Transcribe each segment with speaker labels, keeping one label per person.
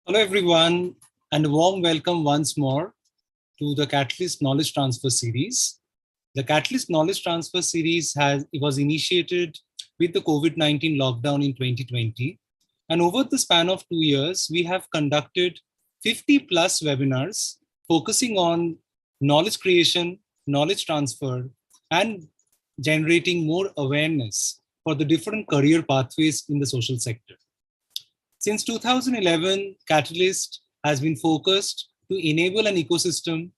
Speaker 1: Hello, everyone, and a warm welcome once more to the Catalyst Knowledge Transfer Series. The Catalyst Knowledge Transfer Series was initiated with the COVID-19 lockdown in 2020. And over the span of 2 years, we have conducted 50 plus webinars focusing on knowledge creation, knowledge transfer, and generating more awareness for the different career pathways in the social sector. Since 2011, Catalyst has been focused to enable an ecosystem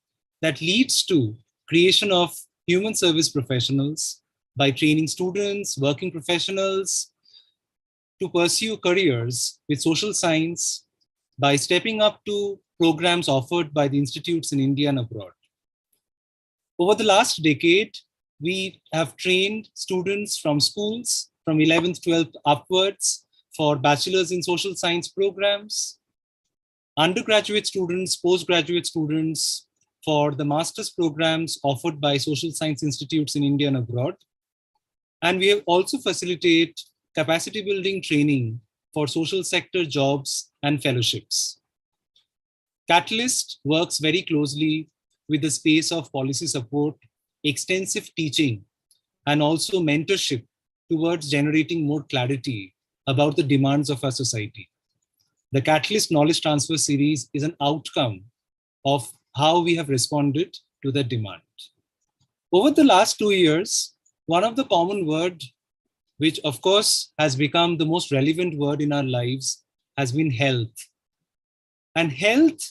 Speaker 1: that leads to creation of human service professionals by training students, working professionals to pursue careers with social science by stepping up to programs offered by the institutes in India and abroad. Over the last decade, we have trained students from schools from 11th, 12th upwards for bachelor's in social science programs, undergraduate students, postgraduate students for the master's programs offered by social science institutes in India and abroad. And we have also facilitate capacity building training for social sector jobs and fellowships. Catalyst works very closely with the space of policy support, extensive teaching, and also mentorship towards generating more clarity about the demands of our society. The Catalyst Knowledge Transfer Series is an outcome of how we have responded to the demand. Over the last 2 years, one of the common words, which of course has become the most relevant word in our lives, has been health. And health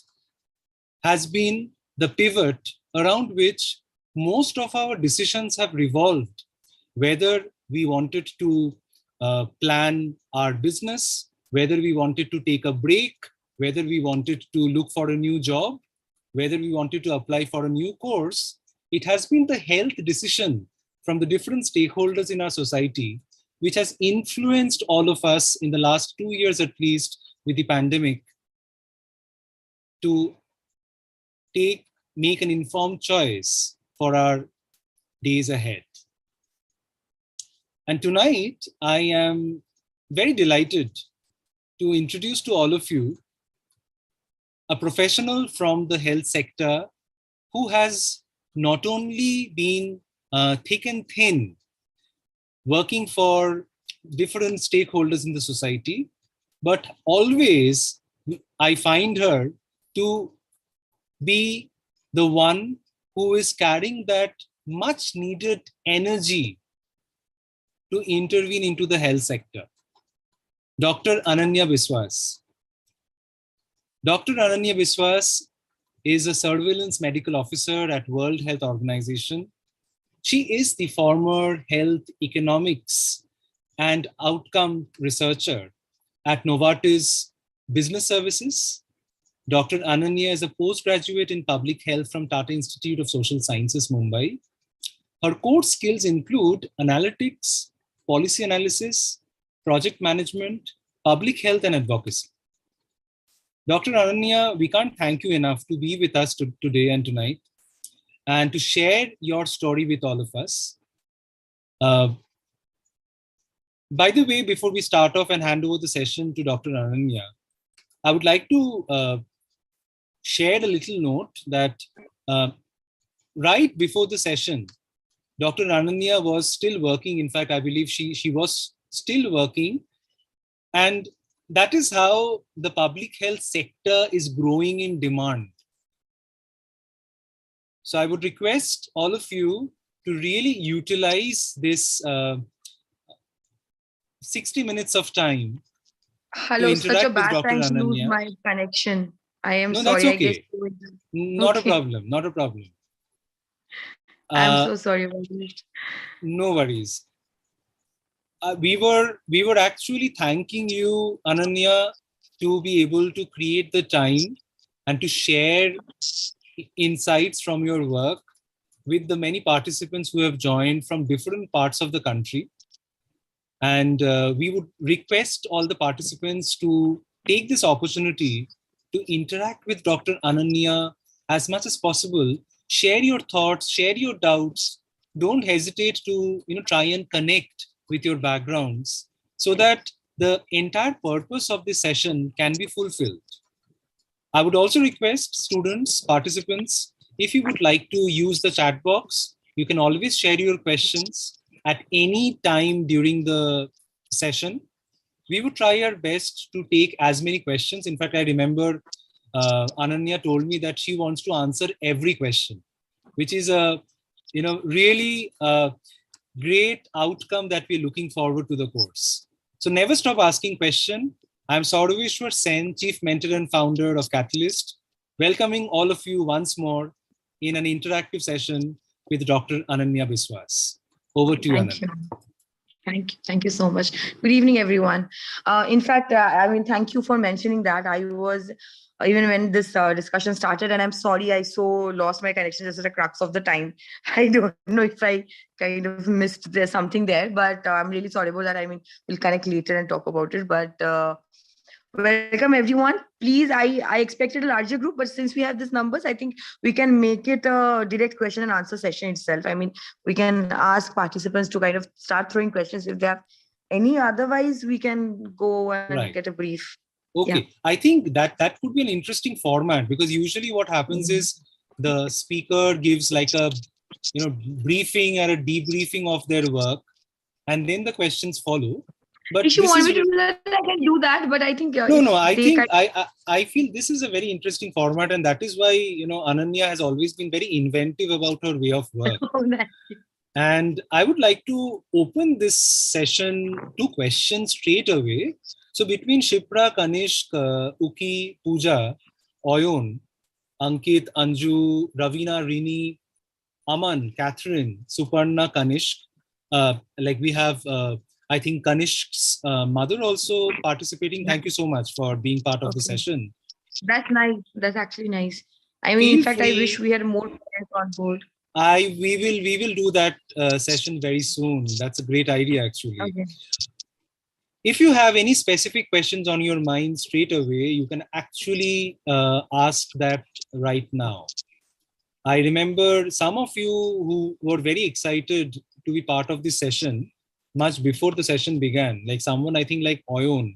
Speaker 1: has been the pivot around which most of our decisions have revolved, whether we wanted to plan our business, whether we wanted to take a break, whether we wanted to look for a new job, whether we wanted to apply for a new course. It has been the health decision from the different stakeholders in our society, which has influenced all of us in the last 2 years, at least with the pandemic, to make an informed choice for our days ahead. And tonight, I am very delighted to introduce to all of you a professional from the health sector who has not only been thick and thin, working for different stakeholders in the society, but always I find her to be the one who is carrying that much needed energy to intervene into the health sector. Dr. Ananya Biswas. Dr. Ananya Biswas is a surveillance medical officer at World Health Organization. She is the former health economics and outcome researcher at Novartis Business Services. Dr. Ananya is a postgraduate in public health from Tata Institute of Social Sciences, Mumbai. Her core skills include analytics, policy analysis, project management, public health, and advocacy. Dr. Ananya, we can't thank you enough to be with us today and tonight and to share your story with all of us. By the way, before we start off and hand over the session to Dr. Ananya, I would like to share a little note that right before the session, Dr. Ananya was still working. In fact, I believe she was still working. And that is how the public health sector is growing in demand. So I would request all of you to really utilize this 60 minutes of time.
Speaker 2: Hello, such a bad time to lose my connection. I am
Speaker 1: no,
Speaker 2: sorry.
Speaker 1: That's okay.
Speaker 2: I guess
Speaker 1: not a problem. Not a problem.
Speaker 2: I'm so sorry about this.
Speaker 1: No worries. We were actually thanking you, Ananya, to be able to create the time and to share insights from your work with the many participants who have joined from different parts of the country. And we would request all the participants to take this opportunity to interact with Dr. Ananya as much as possible. Share your thoughts, share your doubts. Don't hesitate to try and connect with your backgrounds so that the entire purpose of this session can be fulfilled. I would also request students, participants, if you would like to use the chat box, you can always share your questions at any time during the session. We would try our best to take as many questions. In fact, I remember Ananya told me that she wants to answer every question, which is a really great outcome that we're looking forward to the course. So never stop asking questions. I'm Saurabhishwar Sen, Chief Mentor and Founder of Catalyst, welcoming all of you once more in an interactive session with Dr. Ananya Biswas. Over to you, Ananya.
Speaker 2: Thank you so much. Good evening, everyone. In fact, thank you for mentioning that. I was, even when this discussion started, and I'm sorry I so lost my connection just at the crux of the time. I don't know if I kind of missed there's something there, but I'm really sorry about that. We'll connect later and talk about it. But welcome, everyone. Please, I expected a larger group, but since we have these numbers, I think we can make it a direct question and answer session itself. We can ask participants to kind of start throwing questions if they have any. Otherwise, we can go and get a brief.
Speaker 1: Okay, yeah. I think that could be an interesting format, because usually what happens is the speaker gives like a briefing or a debriefing of their work, and then the questions follow. But
Speaker 2: if you want me to do that, I can do that. But I think
Speaker 1: no. I feel this is a very interesting format, and that is why Ananya has always been very inventive about her way of work. And I would like to open this session to questions straight away. So between Shipra, Kanishk, Uki, Pooja, Oyon, Ankit, Anju, Ravina, Rini, Aman, Catherine, Suparna, Kanishk, we have I think Kanishk's mother also participating. Thank you so much for being part of the session.
Speaker 2: That's nice. That's actually nice. In fact, I wish we had more parents on board.
Speaker 1: We will do that session very soon. That's a great idea, actually.
Speaker 2: Okay.
Speaker 1: If you have any specific questions on your mind straight away, you can actually ask that right now. I remember some of you who were very excited to be part of this session much before the session began, like someone I think like Oyon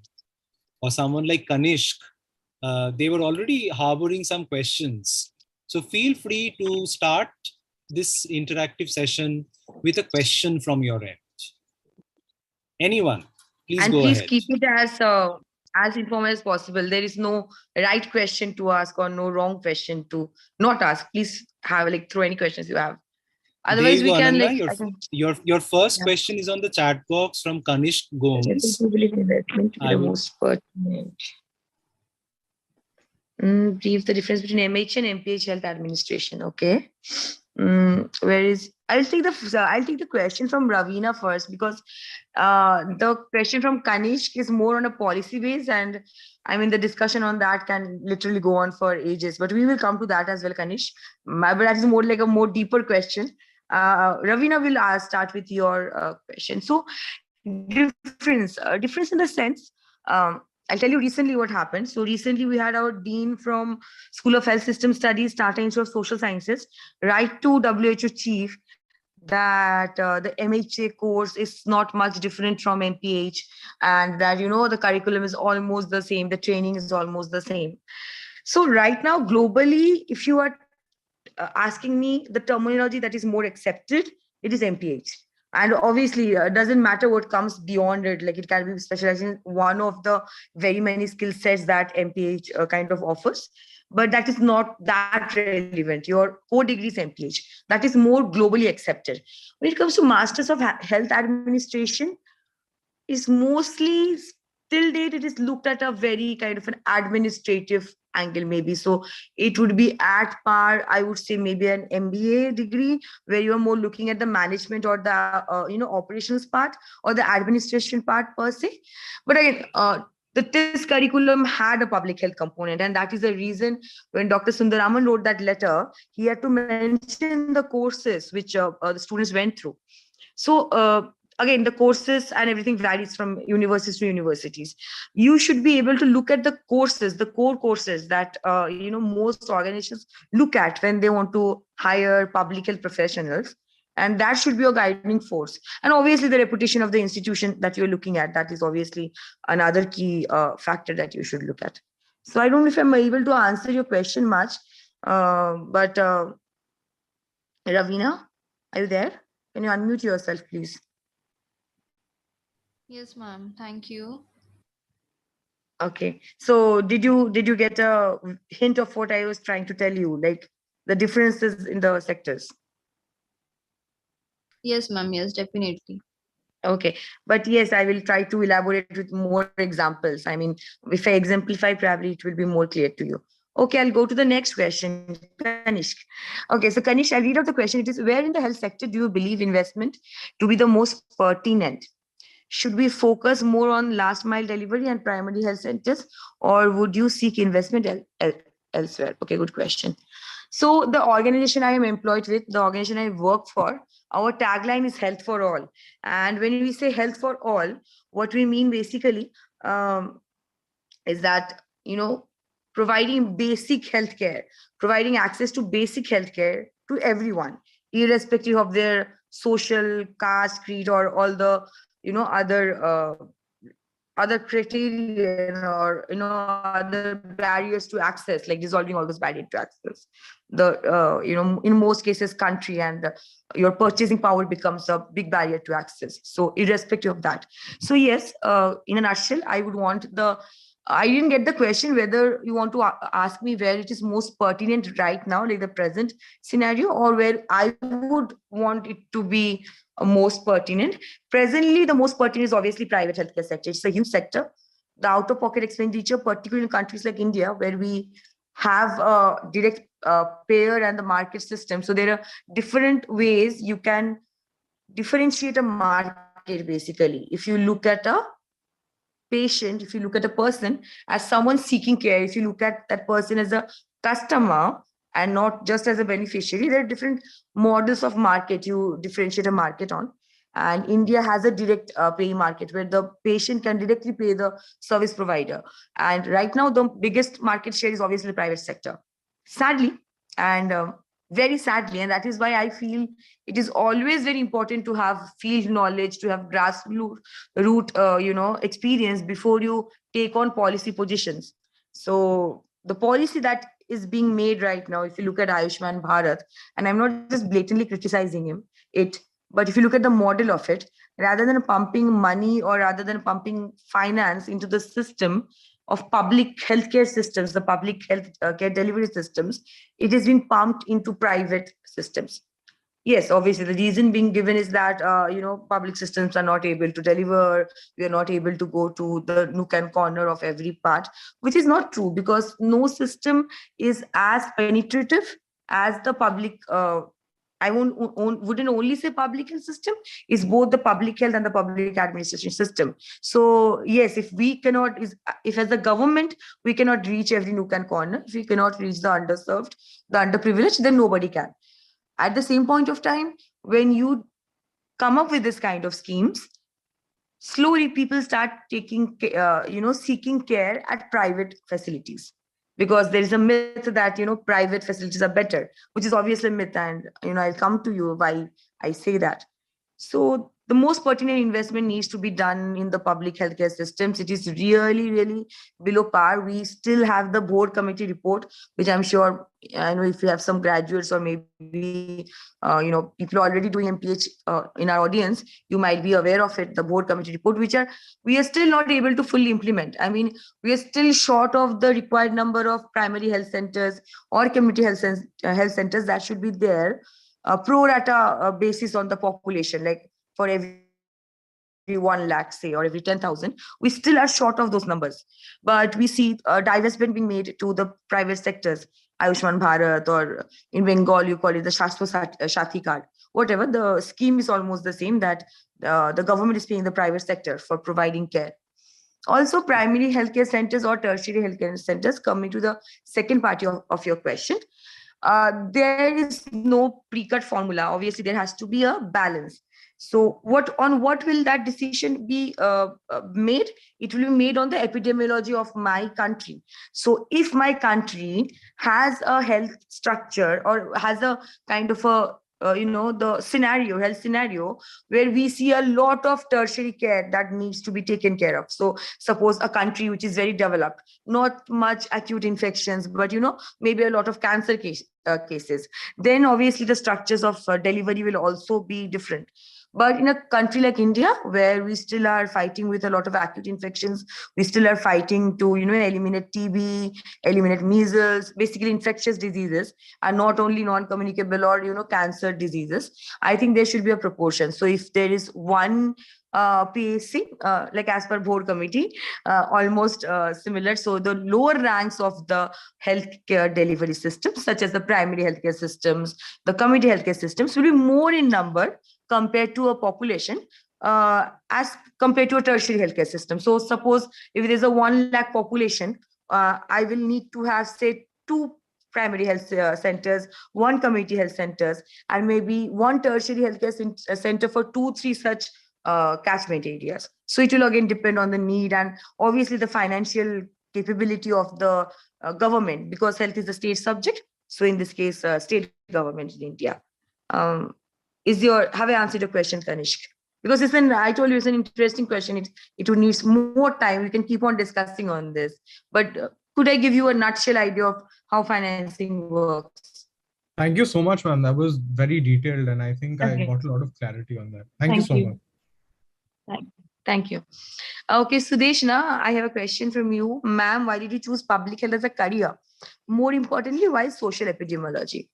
Speaker 1: or someone like Kanishk. They were already harboring some questions. So feel free to start this interactive session with a question from your end. Anyone, please go ahead.
Speaker 2: And please keep it as informal as possible. There is no right question to ask or no wrong question to not ask. Please have throw any questions you have. Otherwise, we can
Speaker 1: your first question is on the chat box from Kanishk Gomes.
Speaker 2: The most pertinent. Brief the difference between MH and MPH health administration. Okay. I'll take the question from Ravina first, because the question from Kanishk is more on a policy base, and the discussion on that can literally go on for ages. But we will come to that as well, Kanishk. But that is more like a more deeper question. Ravina will start with your question. So difference in the sense, I'll tell you recently what happened. So recently we had our dean from School of Health System Studies, Tata Institute of Social Sciences, write to WHO chief that the MHA course is not much different from MPH, and that the curriculum is almost the same, the training is almost the same. So right now globally, if you are asking me the terminology that is more accepted, it is MPH. And obviously, doesn't matter what comes beyond it. Like it can be specializing in one of the very many skill sets that MPH kind of offers. But that is not that relevant. Your core degree is MPH. That is more globally accepted. When it comes to Masters of Health Administration, is mostly till date, it is looked at a very kind of an administrative angle, maybe. So it would be at par, I would say, maybe an MBA degree, where you are more looking at the management or the operations part or the administration part per se. But again, this curriculum had a public health component, and that is the reason when Dr. Sundaraman wrote that letter, he had to mention the courses which the students went through. So again, the courses and everything varies from universities to universities. You should be able to look at the courses, the core courses that most organizations look at when they want to hire public health professionals, and that should be your guiding force. And obviously, the reputation of the institution that you're looking at, that is obviously another key factor that you should look at. So I don't know if I'm able to answer your question much, but Ravina, are you there? Can you unmute yourself, please?
Speaker 3: Yes, ma'am. Thank you.
Speaker 2: Okay. So did you get a hint of what I was trying to tell you, like the differences in the sectors?
Speaker 3: Yes, ma'am. Yes, definitely.
Speaker 2: Okay. But yes, I will try to elaborate with more examples. I mean, if I exemplify, probably it will be more clear to you. Okay, I'll go to the next question, Kanishk. Okay, so Kanish, I'll read out the question. It is, where in the health sector do you believe investment to be the most pertinent? Should we focus more on last mile delivery and primary health centers, or would you seek investment elsewhere? Okay, good question. So, the organization I am employed with, the organization I work for, our tagline is health for all. And when we say health for all, what we mean basically um, is that, providing basic healthcare, providing access to basic healthcare to everyone, irrespective of their social, caste, creed, or all the other criterion, or other barriers to access, like dissolving all those barriers to access. In most cases, country and your purchasing power becomes a big barrier to access. So irrespective of that, so yes, in a nutshell, I didn't get the question whether you want to ask me where it is most pertinent right now, like the present scenario, or where I would want it to be most pertinent. Presently, the most pertinent is obviously private healthcare sector. It's a huge sector. The out-of-pocket expenditure, particularly in countries like India, where we have a direct payer and the market system. So there are different ways you can differentiate a market, basically. If you look at a patient, if you look at a person as someone seeking care, if you look at that person as a customer and not just as a beneficiary, there are different models of market you differentiate a market on. And India has a direct pay market where the patient can directly pay the service provider. And right now, the biggest market share is obviously the private sector. Sadly, and very sadly, and that is why I feel it is always very important to have field knowledge, to have grassroots root experience before you take on policy positions. So the policy that is being made right now, if you look at Ayushman Bharat, and I'm not just blatantly criticizing it, but if you look at the model of it, rather than pumping money or rather than pumping finance into the system of public healthcare systems, the public health care delivery systems, it is being pumped into private systems. Yes, obviously, the reason being given is that public systems are not able to deliver. We are not able to go to the nook and corner of every part, which is not true because no system is as penetrative as the public. Wouldn't only say public health system is both the public health and the public administration system. So yes, if as a government we cannot reach every nook and corner, if we cannot reach the underserved, the underprivileged, then nobody can. At the same point of time, when you come up with this kind of schemes, slowly people start seeking care at private facilities, because there is a myth that private facilities are better, which is obviously a myth, and I'll come to you why I say that. So the most pertinent investment needs to be done in the public healthcare systems. It is really, really below par. We still have the board committee report, which I'm sure, I know if you have some graduates or maybe people already doing MPH in our audience, you might be aware of it. The board committee report, we are still not able to fully implement. I mean, we are still short of the required number of primary health centers or community health centers that should be there pro rata basis on the population, like for every 1 lakh, say, or every 10,000. We still are short of those numbers. But we see divestment being made to the private sectors, Ayushman Bharat, or in Bengal, you call it the Shati card. Whatever, the scheme is almost the same, that the government is paying the private sector for providing care. Also, primary healthcare centers or tertiary healthcare centers, coming to the second part of your question, there is no pre-cut formula. Obviously, there has to be a balance. So what will that decision be made? It will be made on the epidemiology of my country. So if my country has a health structure or has a kind of a the health scenario, where we see a lot of tertiary care that needs to be taken care of. So suppose a country which is very developed, not much acute infections, but maybe a lot of cancer cases, then obviously the structures of delivery will also be different. But in a country like India, where we still are fighting with a lot of acute infections, we still are fighting to eliminate TB, eliminate measles, basically infectious diseases, and not only non-communicable or cancer diseases. I think there should be a proportion. So if there is one PAC, like as per board committee, almost similar. So the lower ranks of the healthcare delivery systems, such as the primary healthcare systems, the community healthcare systems, will be more in number compared to a population, as compared to a tertiary healthcare system. So suppose if there's a 1 lakh population, I will need to have, say, 2 primary health centers, 1 community health centers, and maybe 1 tertiary healthcare center for 2-3 such catchment areas. So it will again depend on the need and obviously the financial capability of the government, because health is a state subject. So in this case, state government in India. Have I answered your question, Kanishk? Because I told you it's an interesting question. It would need more time. We can keep on discussing on this. But could I give you a nutshell idea of how financing works?
Speaker 4: Thank you so much, ma'am. That was very detailed, and I think I got a lot of clarity on that. Thank you so much.
Speaker 2: Thank you. Okay, Sudeshna, I have a question from you. Ma'am, why did you choose public health as a career? More importantly, why social epidemiology?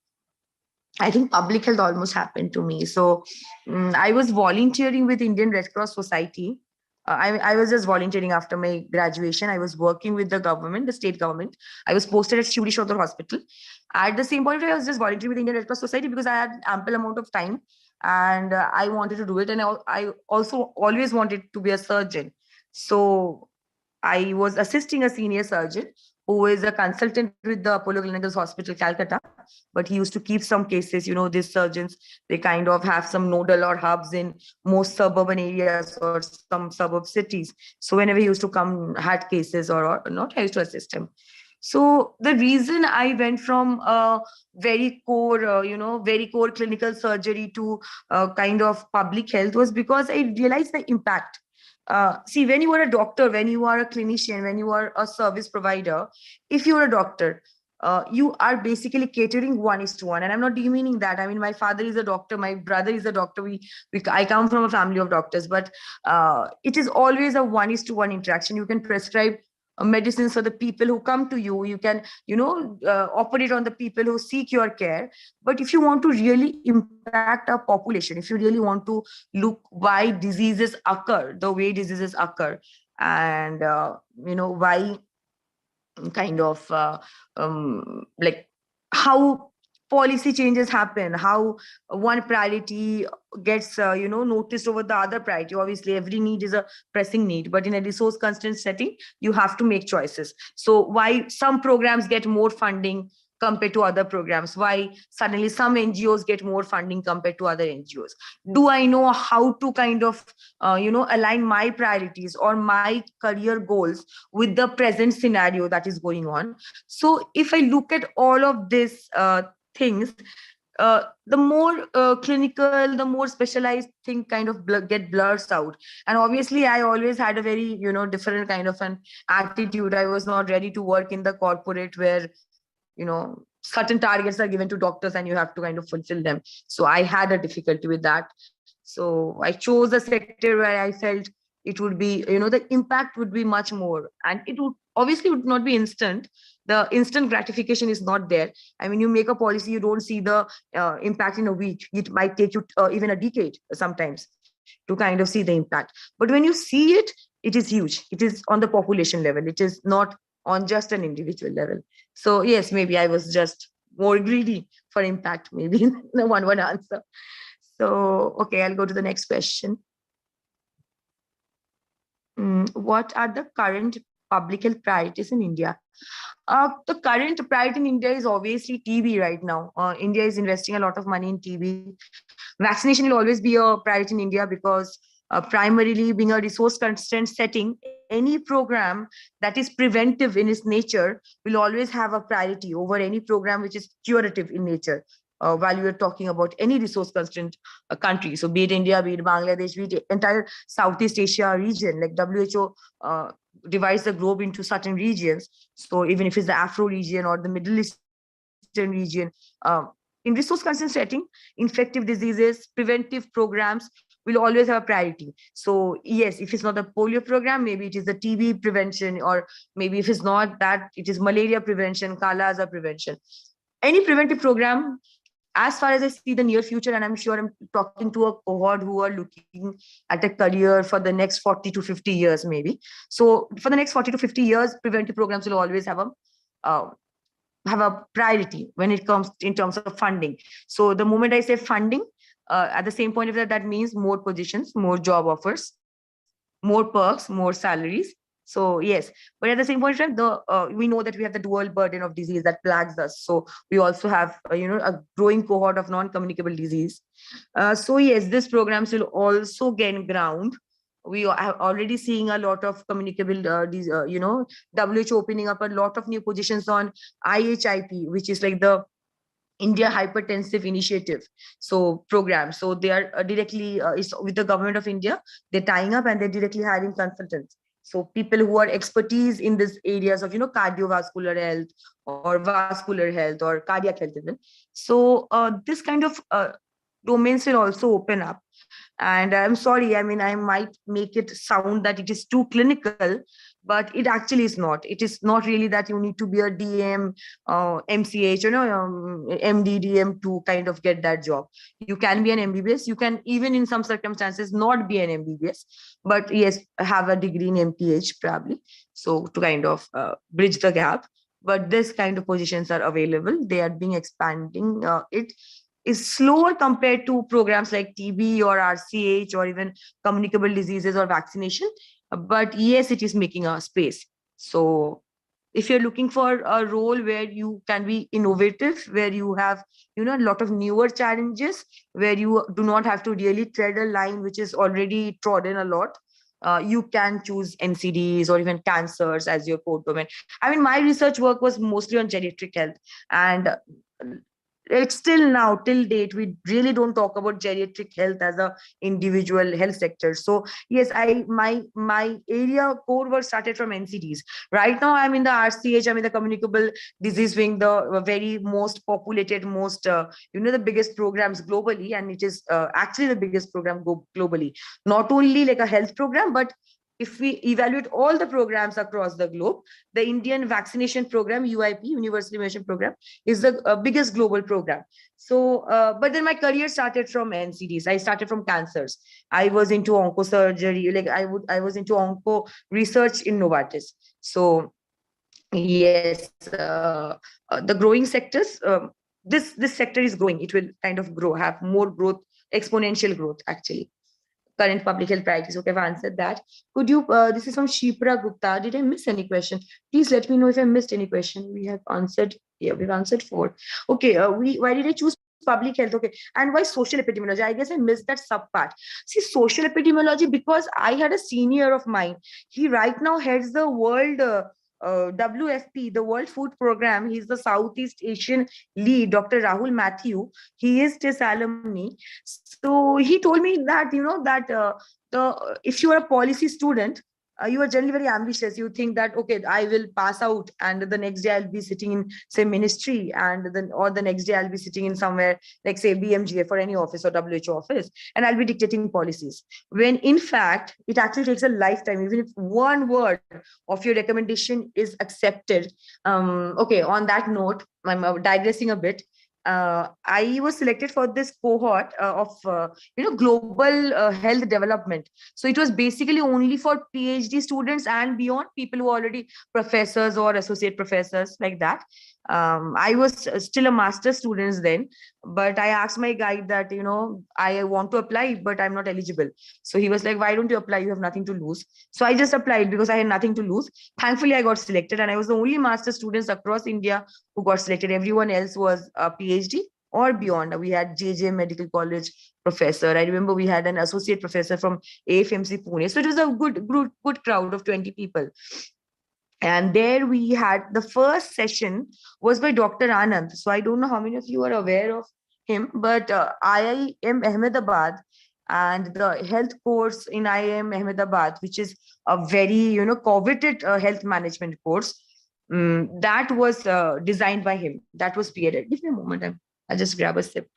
Speaker 2: I think public health almost happened to me. So I was volunteering with Indian Red Cross Society. I was just volunteering after my graduation. I was working with the government, the state government. I was posted at Shivdi Shodhar Hospital. At the same point, I was just volunteering with Indian Red Cross Society because I had ample amount of time and I wanted to do it. And I also always wanted to be a surgeon. So I was assisting a senior surgeon who is a consultant with the Apollo Clinicals Hospital, Calcutta. But he used to keep some cases, these surgeons, they kind of have some nodal or hubs in most suburban areas or some suburb cities. So whenever he used to come, had cases or not, I used to assist him. So the reason I went from a very core clinical surgery to kind of public health was because I realized the impact. See, when you are a doctor, when you are a clinician, when you are a service provider, if you're a doctor, you are basically catering 1:1. And I'm not demeaning that. I mean, my father is a doctor, my brother is a doctor. I come from a family of doctors, but it is always a 1:1 interaction. You can prescribe medicines for the people who come to you. You can, operate on the people who seek your care. But if you want to really impact a population, if you really want to look why diseases occur, the way diseases occur, and, why kind of like how policy changes happen, how one priority gets noticed over the other priority. Obviously every need is a pressing need, but in a resource constrained setting you have to make choices. So why some programs get more funding compared to other programs, why suddenly some NGOs get more funding compared to other NGOs? Do I know how to kind of align my priorities or my career goals with the present scenario that is going on? So if I look at all of this things, the more clinical, the more specialized thing kind of get blurs out. And obviously I always had a very different kind of an attitude. I was not ready to work in the corporate where certain targets are given to doctors and you have to kind of fulfill them. So I had a difficulty with that. So I chose a sector where I felt it would be, the impact would be much more, and it would not be instant. The instant gratification is not there. I mean, you make a policy, you don't see the impact in a week. It might take you even a decade sometimes to kind of see the impact. But when you see it, it is huge. It is on the population level. It is not on just an individual level. So yes, maybe I was just more greedy for impact, maybe the one answer. So, okay, I'll go to the next question. What are the current public health priorities in India? The current priority in India is obviously TB right now. India is investing a lot of money in TB. Vaccination will always be a priority in India because primarily being a resource constrained setting, any program that is preventive in its nature will always have a priority over any program which is curative in nature. while we are talking about any resource constrained country. So be it India, be it Bangladesh, be it entire Southeast Asia region, like WHO divides the globe into certain regions. So even if it's the Afro region or the Middle Eastern region, in resource constrained setting, infective diseases, preventive programs will always have a priority. So yes, if it's not the polio program, maybe it is the TB prevention, or maybe if it's not that, it is malaria prevention, Kala Azar prevention. Any preventive program, as far as I see the near future, and I'm sure I'm talking to a cohort who are looking at a career for the next 40 to 50 years, maybe. So for the next 40 to 50 years, preventive programs will always uh, have a priority when it comes in terms of funding. So the moment I say funding, at the same point of that, that means more positions, more job offers, more perks, more salaries. So yes, but at the same point of time, we know that we have the dual burden of disease that plagues us. So we also have a growing cohort of non-communicable disease. So yes, these programs will also gain ground. We are already seeing a lot of communicable WHO opening up a lot of new positions on IHIP, which is like the India Hypertensive Initiative, so program. So they are directly it's with the government of India. They're tying up and they're directly hiring consultants. So people who are expertise in these areas of cardiovascular health or vascular health or cardiac health even. So this kind of domains will also open up. And I'm sorry, I mean, I might make it sound that it is too clinical, but it actually is not. It is not really that you need to be a DM, MCH, MD, DM to kind of get that job. You can be an MBBS. You can even in some circumstances not be an MBBS, but yes, have a degree in MPH probably. So to kind of bridge the gap. But this kind of positions are available. They are being expanding. It is slower compared to programs like TB or RCH or even communicable diseases or vaccination. But yes, it is making a space. So if you're looking for a role where you can be innovative, where you have, a lot of newer challenges, where you do not have to really tread a line which is already trodden a lot, you can choose NCDs or even cancers as your core domain. I mean, my research work was mostly on geriatric health, and it's still now till date we really don't talk about geriatric health as a individual health sector. So yes, my area core work started from NCDs. Right now I'm in the RCH, I'm in the communicable disease wing, the very most populated, most the biggest programs globally, and it is actually the biggest program globally, not only like a health program, but if we evaluate all the programs across the globe, the Indian vaccination program, UIP, Universal Immunization Program, is the biggest global program. So, but then my career started from NCDs. I started from cancers. I was into oncosurgery, like I was into onco research in Novartis. So, yes, the growing sectors. This sector is growing. It will kind of grow, have more growth, exponential growth actually. Current public health priorities. Okay, I've answered that. Could you, this is from Shipra Gupta. Did I miss any question? Please let me know if I missed any question. We have answered, yeah, we've answered 4. Okay, why did I choose public health? Okay, and why social epidemiology? I guess I missed that sub part. See, social epidemiology, because I had a senior of mine. He right now heads the world WFP, the World Food Program. He's the Southeast Asian lead, Dr. Rahul Matthew. He is TIS alumni. So he told me that, that if you are a policy student, you are generally very ambitious. You think that, okay, I will pass out and the next day I'll be sitting in, say, ministry, and then, or the next day I'll be sitting in somewhere like, say, BMGA for any office or WHO office, and I'll be dictating policies. When in fact, it actually takes a lifetime, even if one word of your recommendation is accepted. Okay, on that note, I'm digressing a bit. I was selected for this cohort of global health development. So it was basically only for PhD students and beyond, people who are already professors or associate professors like that. I was still a master's student then, but I asked my guide that, I want to apply, but I'm not eligible. So he was like, why don't you apply? You have nothing to lose. So I just applied because I had nothing to lose. Thankfully, I got selected, and I was the only master students across India who got selected. Everyone else was a PhD or beyond. We had JJ Medical College professor. I remember we had an associate professor from AFMC Pune. So it was a good crowd of 20 people. And there we had the first session was by Dr. Anand. So I don't know how many of you are aware of him, but IIM Ahmedabad and the health course in IIM Ahmedabad, which is a very coveted health management course, that was designed by him. That was spearheaded. Give me a moment. I'll just grab a sip.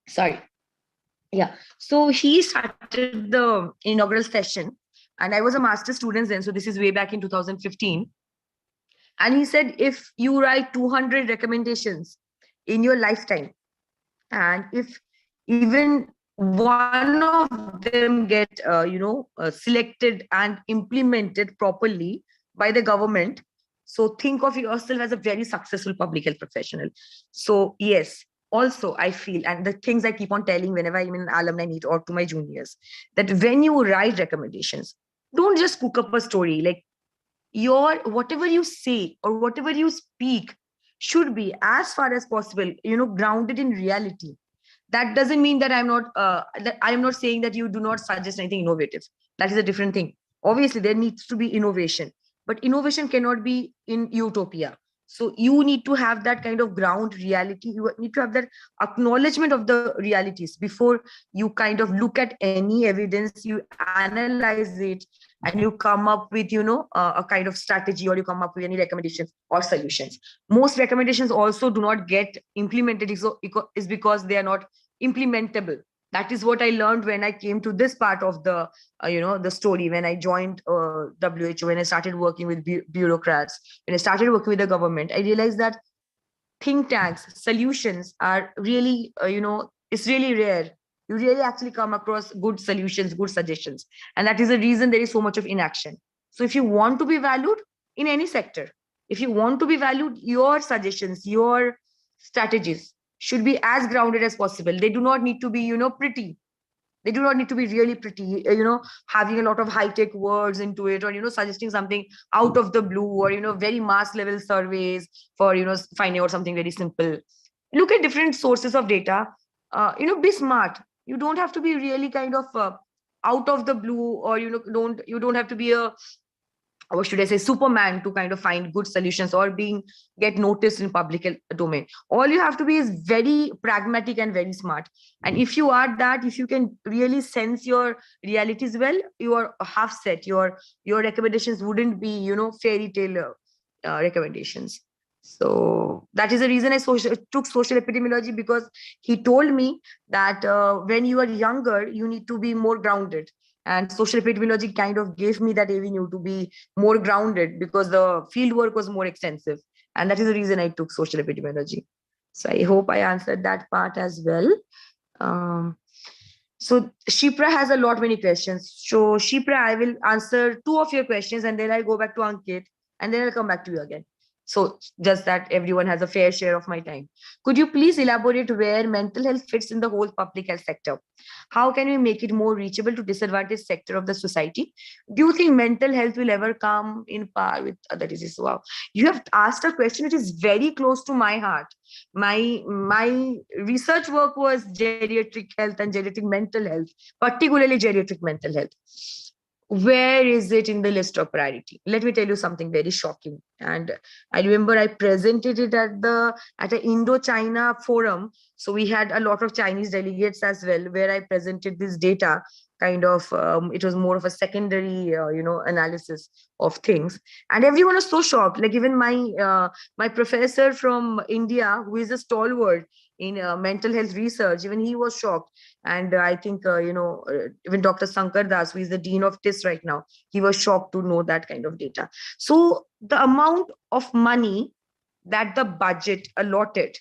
Speaker 2: Sorry. Yeah. So he started the inaugural session, and I was a master's student then. So this is way back in 2015. And he said, if you write 200 recommendations in your lifetime, and if even one of them get, selected and implemented properly by the government, so think of yourself as a very successful public health professional. So yes, also I feel, and the things I keep on telling whenever I'm in an alumni meet or to my juniors, that when you write recommendations, don't just cook up a story. Like, your whatever you say or whatever you speak should be as far as possible grounded in reality. That doesn't mean that I'm not saying that you do not suggest anything innovative. That is a different thing. Obviously there needs to be innovation, but innovation cannot be in utopia. So you need to have that kind of ground reality. You need to have that acknowledgement of the realities before you kind of look at any evidence, you analyze it, and you come up with a kind of strategy, or you come up with any recommendations or solutions. Most recommendations also do not get implemented is because they are not implementable. That is what I learned when I came to this part of the the story, when I joined WHO, when I started working with bureaucrats, when I started working with the government. I realized that think tanks solutions are really it's really rare. You really actually come across good solutions, good suggestions, and that is the reason there is so much of inaction. So if you want to be valued in any sector, if you want to be valued, your suggestions, your strategies should be as grounded as possible. They do not need to be pretty. They do not need to be really pretty, having a lot of high-tech words into it, or suggesting something out of the blue, or very mass level surveys for finding out something very simple. Look at different sources of data. Be smart. You don't have to be really kind of out of the blue, or you don't have to be a, or should I say, Superman, to kind of find good solutions or get noticed in public domain. All you have to be is very pragmatic and very smart. And if you are that, if you can really sense your realities well, you are half set. Your recommendations wouldn't be fairy tale recommendations. So that is the reason I took social epidemiology, because he told me that when you are younger, you need to be more grounded. And social epidemiology kind of gave me that avenue to be more grounded, because the field work was more extensive. And that is the reason I took social epidemiology. So I hope I answered that part as well. So Shipra has a lot many questions. So Shipra, I will answer two of your questions, and then I'll go back to Ankit, and then I'll come back to you again. So just that everyone has a fair share of my time. Could you please elaborate where mental health fits in the whole public health sector? How can we make it more reachable to disadvantaged sector of the society? Do you think mental health will ever come in par with other diseases? Wow, you have asked a question which is very close to my heart. My research work was geriatric health and geriatric mental health, particularly geriatric mental health. Where is it in the list of priority? Let me tell you something very shocking. And I remember I presented it at an Indo-China forum. So we had a lot of Chinese delegates as well, where I presented this data. Kind of, it was more of a secondary, analysis of things, and everyone was so shocked. Like even my professor from India, who is a stalwart in mental health research, even he was shocked. And I think even Dr. Sankar Das, who is the dean of TIS right now, he was shocked to know that kind of data. So the amount of money that the budget allotted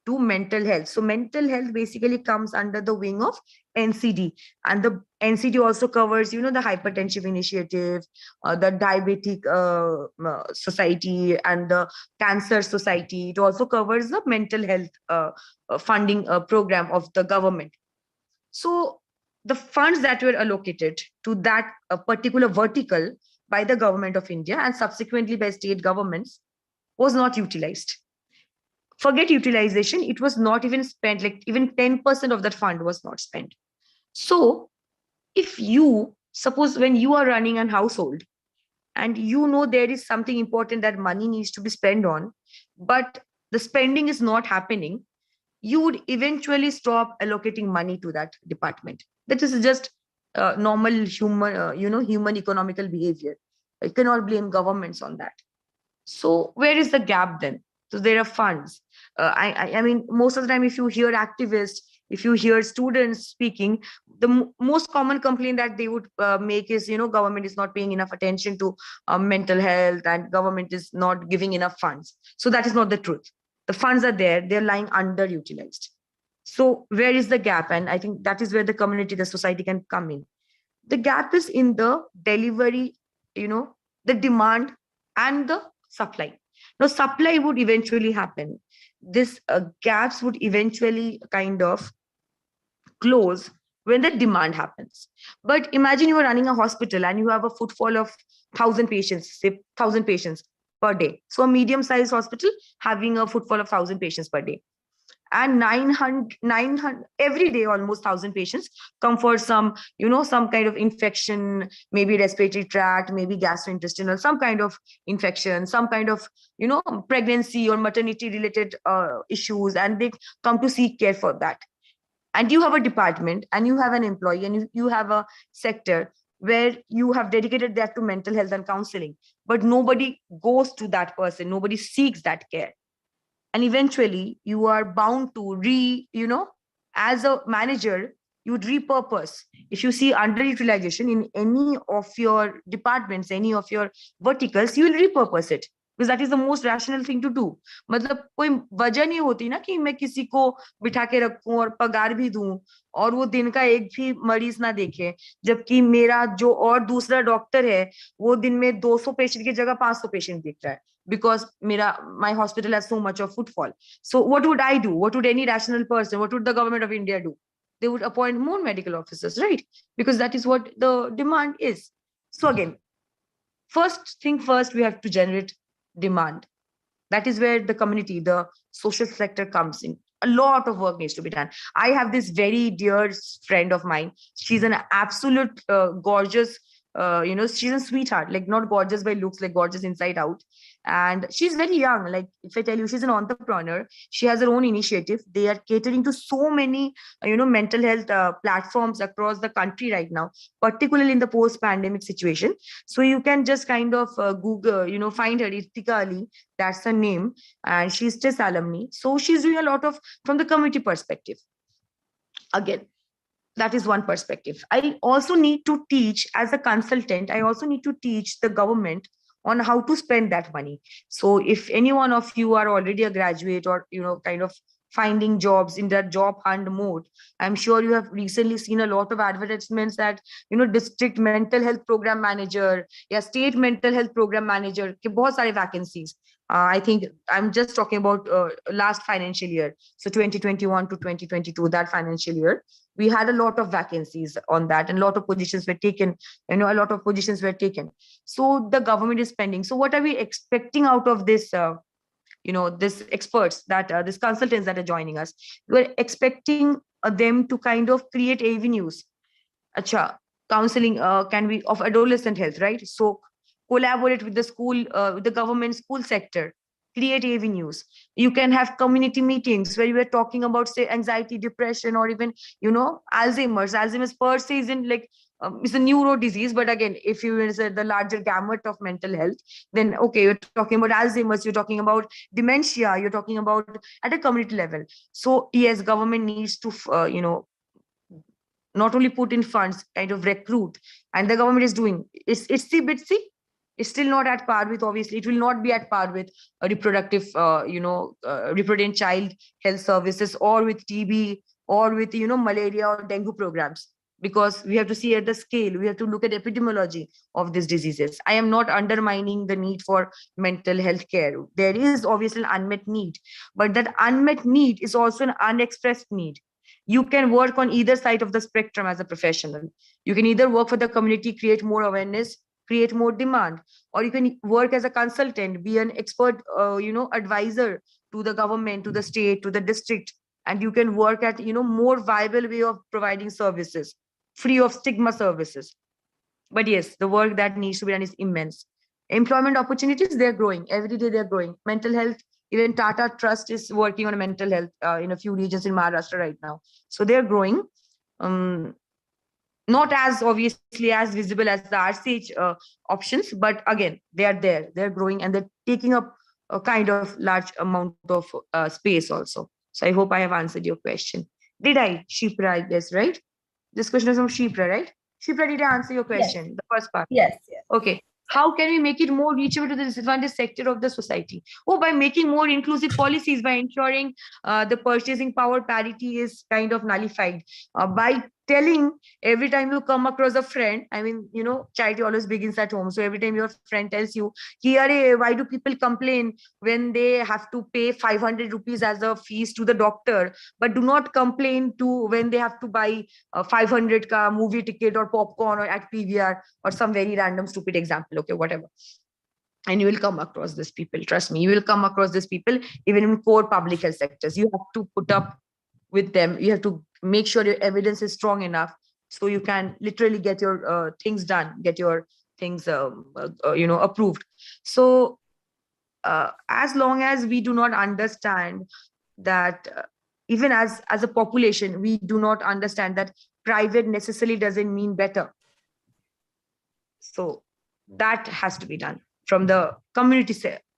Speaker 2: to mental health. So mental health basically comes under the wing of NCD, and the NCD also covers, the hypertensive initiative, the diabetic society, and the cancer society. It also covers the mental health funding program of the government. So the funds that were allocated to that particular vertical by the government of India and subsequently by state governments was not utilized. Forget utilization, it was not even spent. Like even 10% of that fund was not spent. So if you Suppose when you are running a household and you know there is something important that money needs to be spent on, but the spending is not happening, you would eventually stop allocating money to that department. That is just normal human, human economical behavior. You cannot blame governments on that. So where is the gap then? So there are funds. I mean, most of the time, if you hear activists, if you hear students speaking, the most common complaint that they would make is, government is not paying enough attention to mental health, and government is not giving enough funds. So that is not the truth. The funds are there; they're lying underutilized. So where is the gap? And I think that is where the community, the society can come in. The gap is in the delivery, the demand and the supply. Now, supply would eventually happen. This gaps would eventually kind of close when the demand happens. But imagine you are running a hospital and you have a footfall of 1,000 patients, say 1,000 patients per day. So a medium-sized hospital having a footfall of 1,000 patients per day, and 900 every day, almost 1,000 patients come for some, some kind of infection, maybe respiratory tract, maybe gastrointestinal, some kind of infection, some kind of, pregnancy or maternity related issues, and they come to seek care for that. And you have a department and you have an employee and you have a sector where you have dedicated that to mental health and counseling, but nobody goes to that person, nobody seeks that care. And eventually you are bound to as a manager, you would repurpose. If you see underutilization in any of your departments, any of your verticals, you will repurpose it, because that is the most rational thing to do. मतलब कोई वजह नहीं होती ना कि मैं किसी को बिठा के रखूं और पगार भी दूं और वो दिन का एक भी मरीज ना देखे, जबकि मेरा जो और दूसरा डॉक्टर है वो दिन में 200 पेशेंट की जगह 500 पेशेंट देख रहा है, because my hospital has so much of footfall. So what would I do? What would any rational person, what would the government of India do? They would appoint more medical officers, right? Because that is what the demand is. So again, first thing first, we have to generate demand. That is where the community, the social sector comes in. A lot of work needs to be done. I have this very dear friend of mine. She's an absolute gorgeous, she's a sweetheart, like not gorgeous by looks, like gorgeous inside out. And she's very young. Like if I tell you, she's an entrepreneur. She has her own initiative. They are catering to so many, mental health platforms across the country right now, particularly in the post-pandemic situation. So you can just kind of Google, find her, Irtika Ali, that's her name, and she's TIS alumni. So she's doing a lot of from the community perspective. Again, that is one perspective. I also need to teach as a consultant. I also need to teach the government on how to spend that money. So if any one of you are already a graduate or, kind of finding jobs in that job hunt mode, I'm sure you have recently seen a lot of advertisements that, district mental health program manager, yeah, state mental health program manager, ke bahut sare vacancies. I think I'm just talking about last financial year. So 2021 to 2022, that financial year, we had a lot of vacancies on that, and a lot of positions were taken. A lot of positions were taken. So the government is spending. So what are we expecting out of this? This experts that this consultants that are joining us, we're expecting them to kind of create avenues. Acha, counseling can be of adolescent health, right? So collaborate with the school, with the government school sector, create avenues. You can have community meetings where you are talking about, say, anxiety, depression, or even, Alzheimer's per se isn't like, it's a neuro disease, but again, if you say the larger gamut of mental health, then okay, you're talking about Alzheimer's, you're talking about dementia, you're talking about at a community level. So yes, government needs to not only put in funds, kind of recruit, and the government is doing. It's itsy bitsy. It's still not at par with, obviously, it will not be at par with a reproductive, reproductive child health services, or with TB, or with, malaria or dengue programs, because we have to see at the scale, we have to look at epidemiology of these diseases. I am not undermining the need for mental health care. There is obviously an unmet need, but that unmet need is also an unexpressed need. You can work on either side of the spectrum as a professional. You can either work for the community, create more awareness, create more demand, or you can work as a consultant, be an expert, advisor to the government, to the state, to the district, and you can work at, more viable way of providing services, free of stigma services. But yes, the work that needs to be done is immense. Employment opportunities, they're growing. Every day they're growing. Mental health, even Tata Trust is working on a mental health in a few regions in Maharashtra right now. So they're growing. Um, Not as obviously as visible as the RCH options, but again, they are there. They're growing and they're taking up a kind of large amount of space also. So I hope I have answered your question. Did I, Shipra, I guess, right? This question is from Shipra, right? Shipra, did I answer your
Speaker 5: Yes.
Speaker 2: question? The first part.
Speaker 5: Yes.
Speaker 2: Okay. How can we make it more reachable to the disadvantaged sector of the society? Oh, by making more inclusive policies, by ensuring the purchasing power parity is kind of nullified, by telling every time you come across a friend, I mean, charity always begins at home. So every time your friend tells you, why do people complain when they have to pay 500 rupees as a fees to the doctor, but do not complain to when they have to buy a 500 ka movie ticket or popcorn or at PVR or some very random stupid example, okay, whatever. And you will come across these people, trust me, you will come across these people even in core public health sectors. You have to put up with them. You have to make sure your evidence is strong enough so you can literally get your things done, get your things approved. So as long as we do not understand that, even as a population, we do not understand that private necessarily doesn't mean better. So that has to be done from the community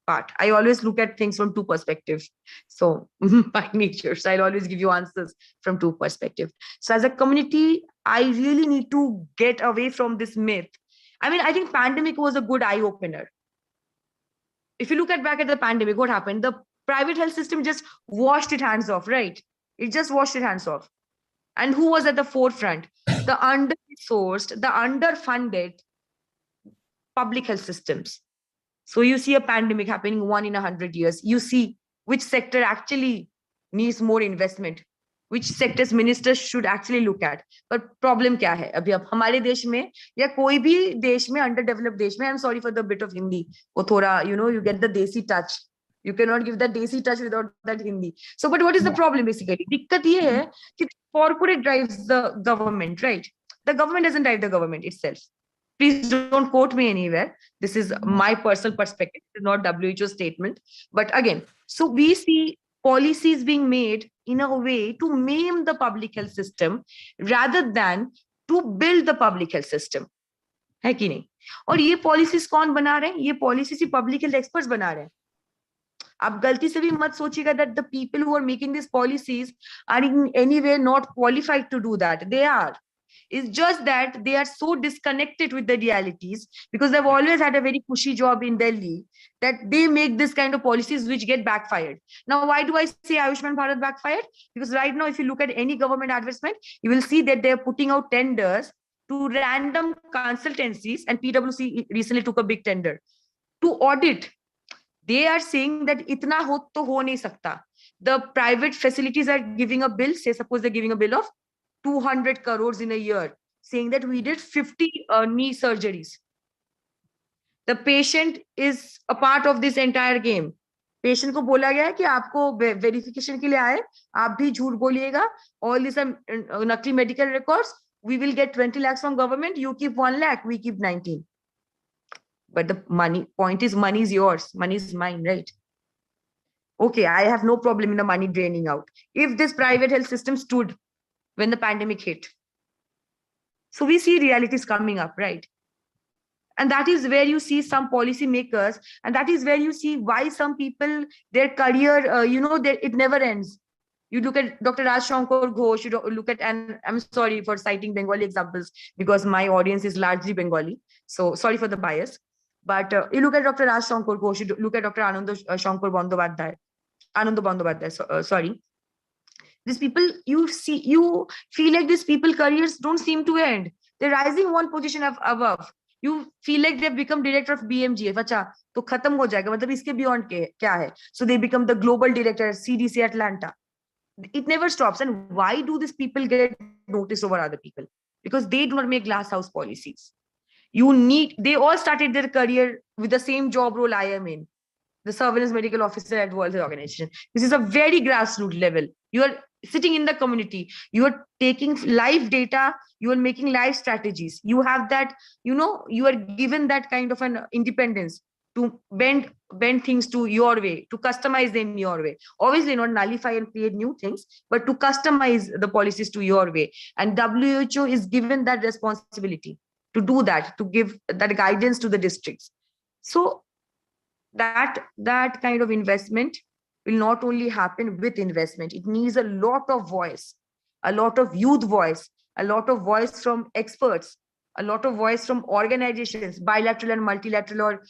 Speaker 2: part. I always look at things from two perspectives. So by nature, so I'll always give you answers from two perspectives. So as a community, I really need to get away from this myth. I mean, I think pandemic was a good eye opener. If you look back at the pandemic, what happened? The private health system just washed its hands off, right? It just washed its hands off. And who was at the forefront? The under-resourced, the underfunded public health systems. So you see a pandemic happening 1 in 100 years. You see which sector actually needs more investment, which sectors ministers should actually look at. But problem क्या है? अभी अब हमारे देश में या कोई भी देश में, underdeveloped देश में, I'm sorry for the bit of Hindi, वो थोड़ा, you get the desi touch. You cannot give that desi touch without that Hindi. So, but what is the problem basically? दिक्कत ये है कि corporate drives the government, right? The government doesn't drive the government itself. Please don't quote me anywhere. This is my personal perspective. This is not WHO statement. But again, so we see policies being made in a way to maim the public health system rather than to build the public health system. है कि नहीं? और ये policies कौन बना रहे हैं? ये policies ही public health experts बना रहे हैं. आप गलती से भी मत सोचिएगा that the people who are making these policies are in any way not qualified to do that. They are. It's just that they are so disconnected with the realities because they've always had a very cushy job in Delhi that they make this kind of policies which get backfired. Now, why do I say Ayushman Bharat backfired? Because right now, if you look at any government advertisement, you will see that they're putting out tenders to random consultancies, and PwC recently took a big tender to audit. They are saying that itna ho to ho nahi sakta. The private facilities are giving a bill, say suppose they're giving a bill of 200 crores in a year, saying that we did 50 knee surgeries. The patient is a part of this entire game. Patient को बोला गया है कि आपको verification के लिए आए, आप भी झूठ बोलिएगा. All these are नकली medical records. We will get 20 lakhs from government. You keep 1 lakh, we keep 19. But the point is money is yours. Money is mine, right? Okay, I have no problem in the money draining out. If this private health system stood when the pandemic hit. So we see realities coming up, right? And that is where you see some policy makers, and that is where you see why some people, their career, it never ends. You look at Dr. Raj Shankar Ghosh, you look at, and I'm sorry for citing Bengali examples because my audience is largely Bengali. So sorry for the bias. But you look at Dr. Raj Shankar Ghosh, you look at Dr. Anand Bandyopadhyay, sorry. These people, you feel like these people careers don't seem to end. They're rising one position above. You feel like they've become director of BMGF. Acha, to khatam ho jayega. Matlab iske beyond kya hai? So they become the global director at CDC Atlanta. It never stops. And why do these people get noticed over other people? Because they do not make glass house policies. They all started their career with the same job role I am in. The surveillance medical officer at World Health Organization. This is a very grassroots level. You are sitting in the community, you are taking live data, you are making live strategies. You have that, you are given that kind of an independence to bend things to your way, to customize them your way. Obviously not nullify and create new things, but to customize the policies to your way. And WHO is given that responsibility to do that, to give that guidance to the districts. So that kind of investment will not only happen with investment, it needs a lot of voice, a lot of youth voice, a lot of voice from experts, a lot of voice from organizations, bilateral and multilateral, or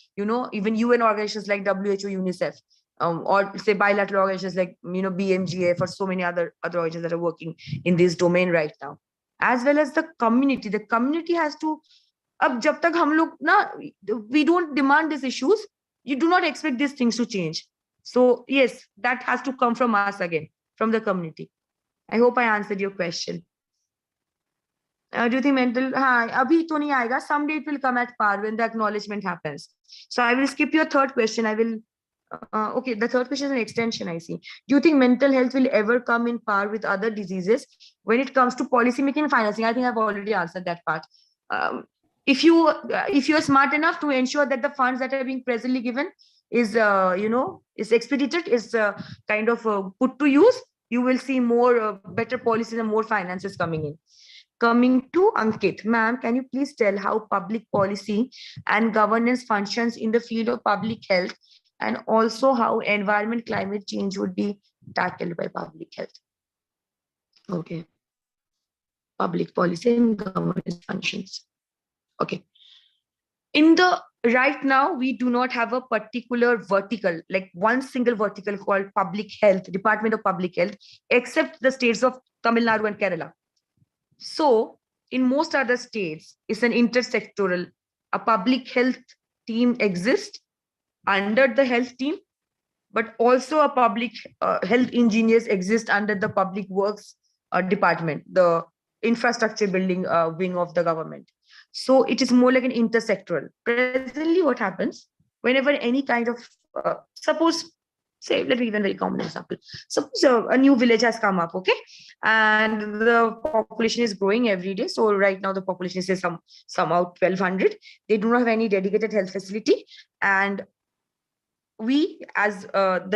Speaker 2: even UN organizations like WHO, UNICEF, or say bilateral organizations like BMGA, for so many other organizations that are working in this domain right now, as well as the community. The community has to, ab jab tak hum log na, we don't demand these issues, you do not expect these things to change. So yes, that has to come from us again, from the community. I hope I answered your question. Do you think mental, abhi to nahi aayega, someday it will come at par when the acknowledgement happens. So I will skip your third question. I will okay, the third question is an extension, I see. Do you think mental health will ever come in par with other diseases when it comes to policy making and financing? I think I've already answered that part. If you are smart enough to ensure that the funds that are being presently given is is expedited, is kind of put to use, you will see more better policies and more finances coming in. Coming to Ankit, ma'am, can you please tell how public policy and governance functions in the field of public health, and also how environment climate change would be tackled by public health? Okay, public policy and governance functions. Okay, in the right now we do not have a particular vertical, like one single vertical called public health, Department of Public Health, except the states of Tamil Nadu and Kerala. So in most other states, it's an intersectoral. A public health team exists under the health team, but also a public health engineers exist under the public works department, the infrastructure building wing of the government. So it is more like an intersectoral. Presently, what happens whenever any kind of, suppose, say, let me give a very common example. Suppose a new village has come up, okay, and the population is growing every day. So right now the population is somehow 1,200. They do not have any dedicated health facility, and we, as the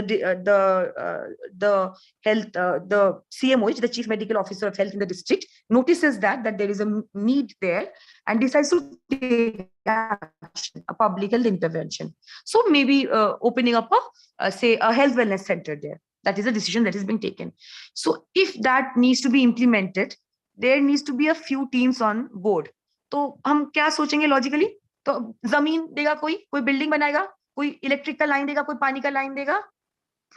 Speaker 2: health, the CMOH, the Chief Medical Officer of Health in the district, notices that there is a need there and decides to take action, a public health intervention. So maybe opening up say a health wellness center there. That is a decision that is being taken. So if that needs to be implemented, there needs to be a few teams on board. तो हम क्या सोचेंगे logically? तो जमीन देगा कोई building बनाएगा, कोई इलेक्ट्रिक का लाइन देगा, कोई पानी का लाइन देगा.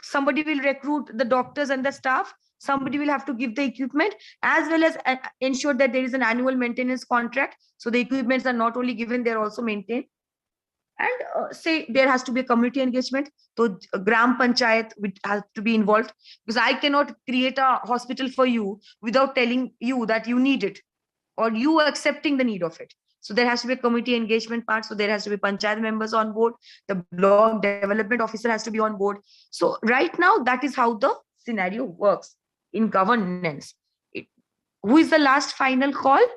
Speaker 2: Somebody will recruit the doctors and the staff. Somebody will have to give the equipment, as well as ensure that there is an annual maintenance contract. So the equipments are not only given, they're also maintained. And say there has to be a community engagement. So Gram Panchayat has to be involved, because I cannot create a hospital for you without telling you that you need it, or you accepting the need of it. So there has to be a community engagement part. So there has to be panchayat members on board. The block development officer has to be on board. So right now, that is how the scenario works in governance. Who is the last final call in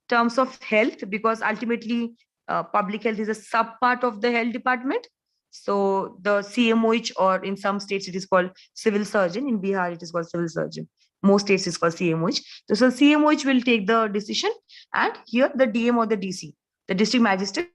Speaker 2: terms of health? Because ultimately, public health is a sub part of the health department. So the CMOH, or in some states it is called civil surgeon. In Bihar, it is called civil surgeon. Most states is called CMOH. So CMOH will take the decision, and here the DM or the DC, the district magistrate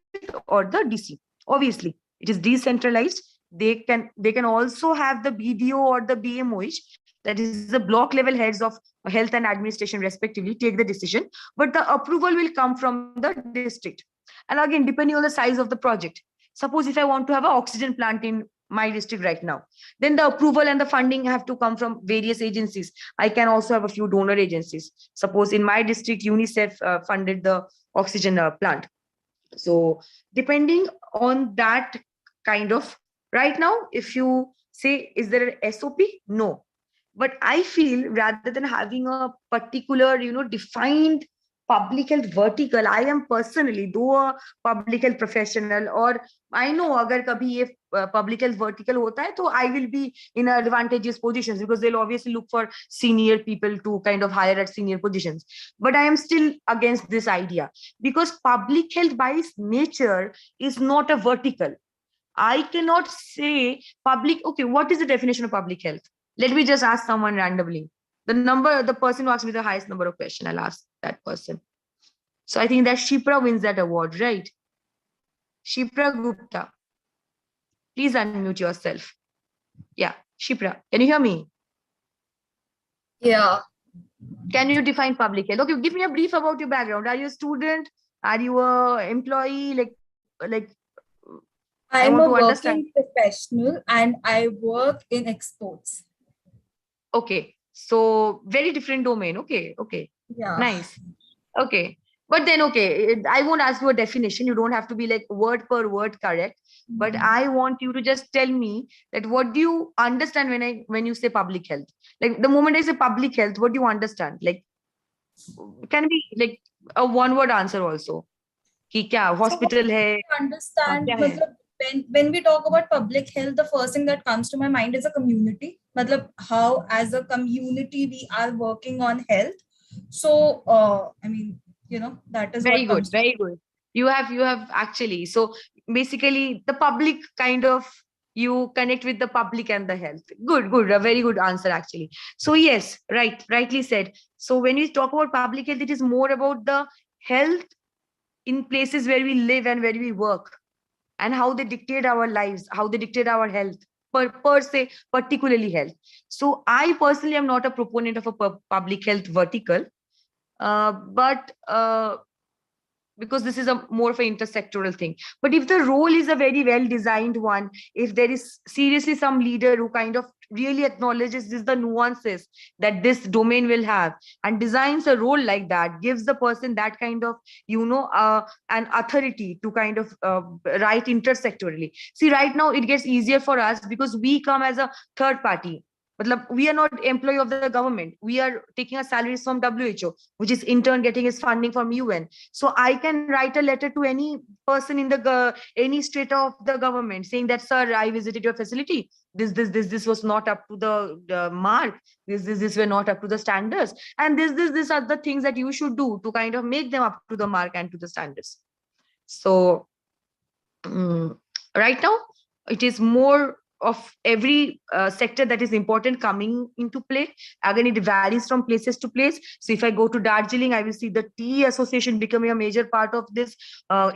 Speaker 2: or the DC. Obviously, it is decentralized. They can also have the BDO or the BMOH, that is the block level heads of health and administration respectively, take the decision, but the approval will come from the district. And again, depending on the size of the project. Suppose if I want to have an oxygen plant in my district right now, then the approval and the funding have to come from various agencies. I can also have a few donor agencies. Suppose in my district, UNICEF funded the oxygen plant. So depending on that kind of, right now, if you say, is there an SOP? No. But I feel rather than having a particular, defined public health vertical, I am personally, though a public health professional, or I know agar kabhi ye public health vertical hota hai, so I will be in advantageous positions because they'll obviously look for senior people to kind of hire at senior positions. But I am still against this idea because public health by its nature is not a vertical. I cannot say public. Okay, what is the definition of public health? Let me just ask someone randomly. The person who asked me the highest number of questions, I'll ask that person. So I think that Shipra wins that award, right? Shipra Gupta. Please unmute yourself. Yeah, Shipra, can you hear me?
Speaker 5: Yeah.
Speaker 2: Can you define public health? Okay, give me a brief about your background. Are you a student? Are you a employee? Like
Speaker 5: I'm
Speaker 2: want
Speaker 5: a
Speaker 2: to understand.
Speaker 5: working professional and I work in exports.
Speaker 2: Okay, so very different domain. Okay.
Speaker 5: Yeah.
Speaker 2: Nice. Okay. But then, okay, I won't ask you a definition. You don't have to be like word per word correct. But I want you to just tell me that what do you understand when you say public health? Like the moment I say public health, what do you understand? Like, can be like a one-word answer also. Ki kya, hospital
Speaker 5: so
Speaker 2: hai?
Speaker 5: Understand,
Speaker 2: Kya hai?
Speaker 5: when we talk about public health, the first thing that comes to my mind is a community. Matlab, how as a community we are working on health. So, I mean, that is
Speaker 2: Very
Speaker 5: what
Speaker 2: good,
Speaker 5: comes to
Speaker 2: very good. You have actually, so basically the public kind of, you connect with the public and the health. Good, a very good answer actually. So yes, rightly said. So when we talk about public health, it is more about the health in places where we live and where we work, and how they dictate our lives, how they dictate our health, per se, particularly health. So I personally am not a proponent of a public health vertical, but because this is a more of an intersectoral thing. But if the role is a very well designed one, if there is seriously some leader who kind of really acknowledges the nuances that this domain will have and designs a role like that, gives the person that kind of an authority to kind of write intersectorally. See, right now it gets easier for us because we come as a third party. We are not employee of the government. We are taking our salaries from WHO, which is in turn getting its funding from UN. So I can write a letter to any person in the any state of the government saying that, sir, I visited your facility. This was not up to the mark. This were not up to the standards. And these are the things that you should do to kind of make them up to the mark and to the standards. So right now, it is more of every sector that is important coming into play. Again, it varies from places to place. So if I go to Darjeeling, I will see the tea association becoming a major part of this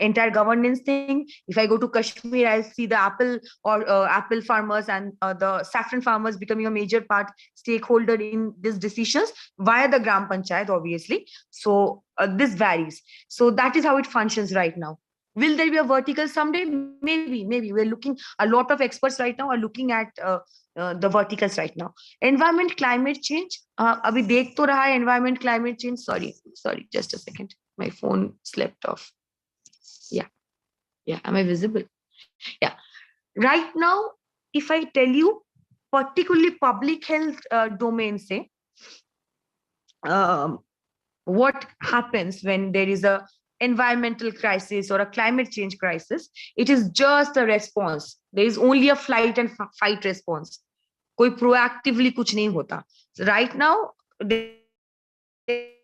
Speaker 2: entire governance thing. If I go to Kashmir, I'll see the apple or apple farmers and the saffron farmers becoming a major part stakeholder in these decisions via the Gram Panchayat, obviously. So this varies. So that is how it functions right now. Will there be a vertical someday? Maybe. We're looking, a lot of experts right now are looking at the verticals right now. Environment, climate change. Abhi dekh to raha hai environment, climate change. Sorry, just a second. My phone slept off. Yeah. Am I visible? Yeah. Right now, if I tell you, particularly public health domain, say, what happens when there is a environmental crisis or a climate change crisis? It is just a response. There is only a flight and fight response. Koi proactively kuch nahi hota. So right now, there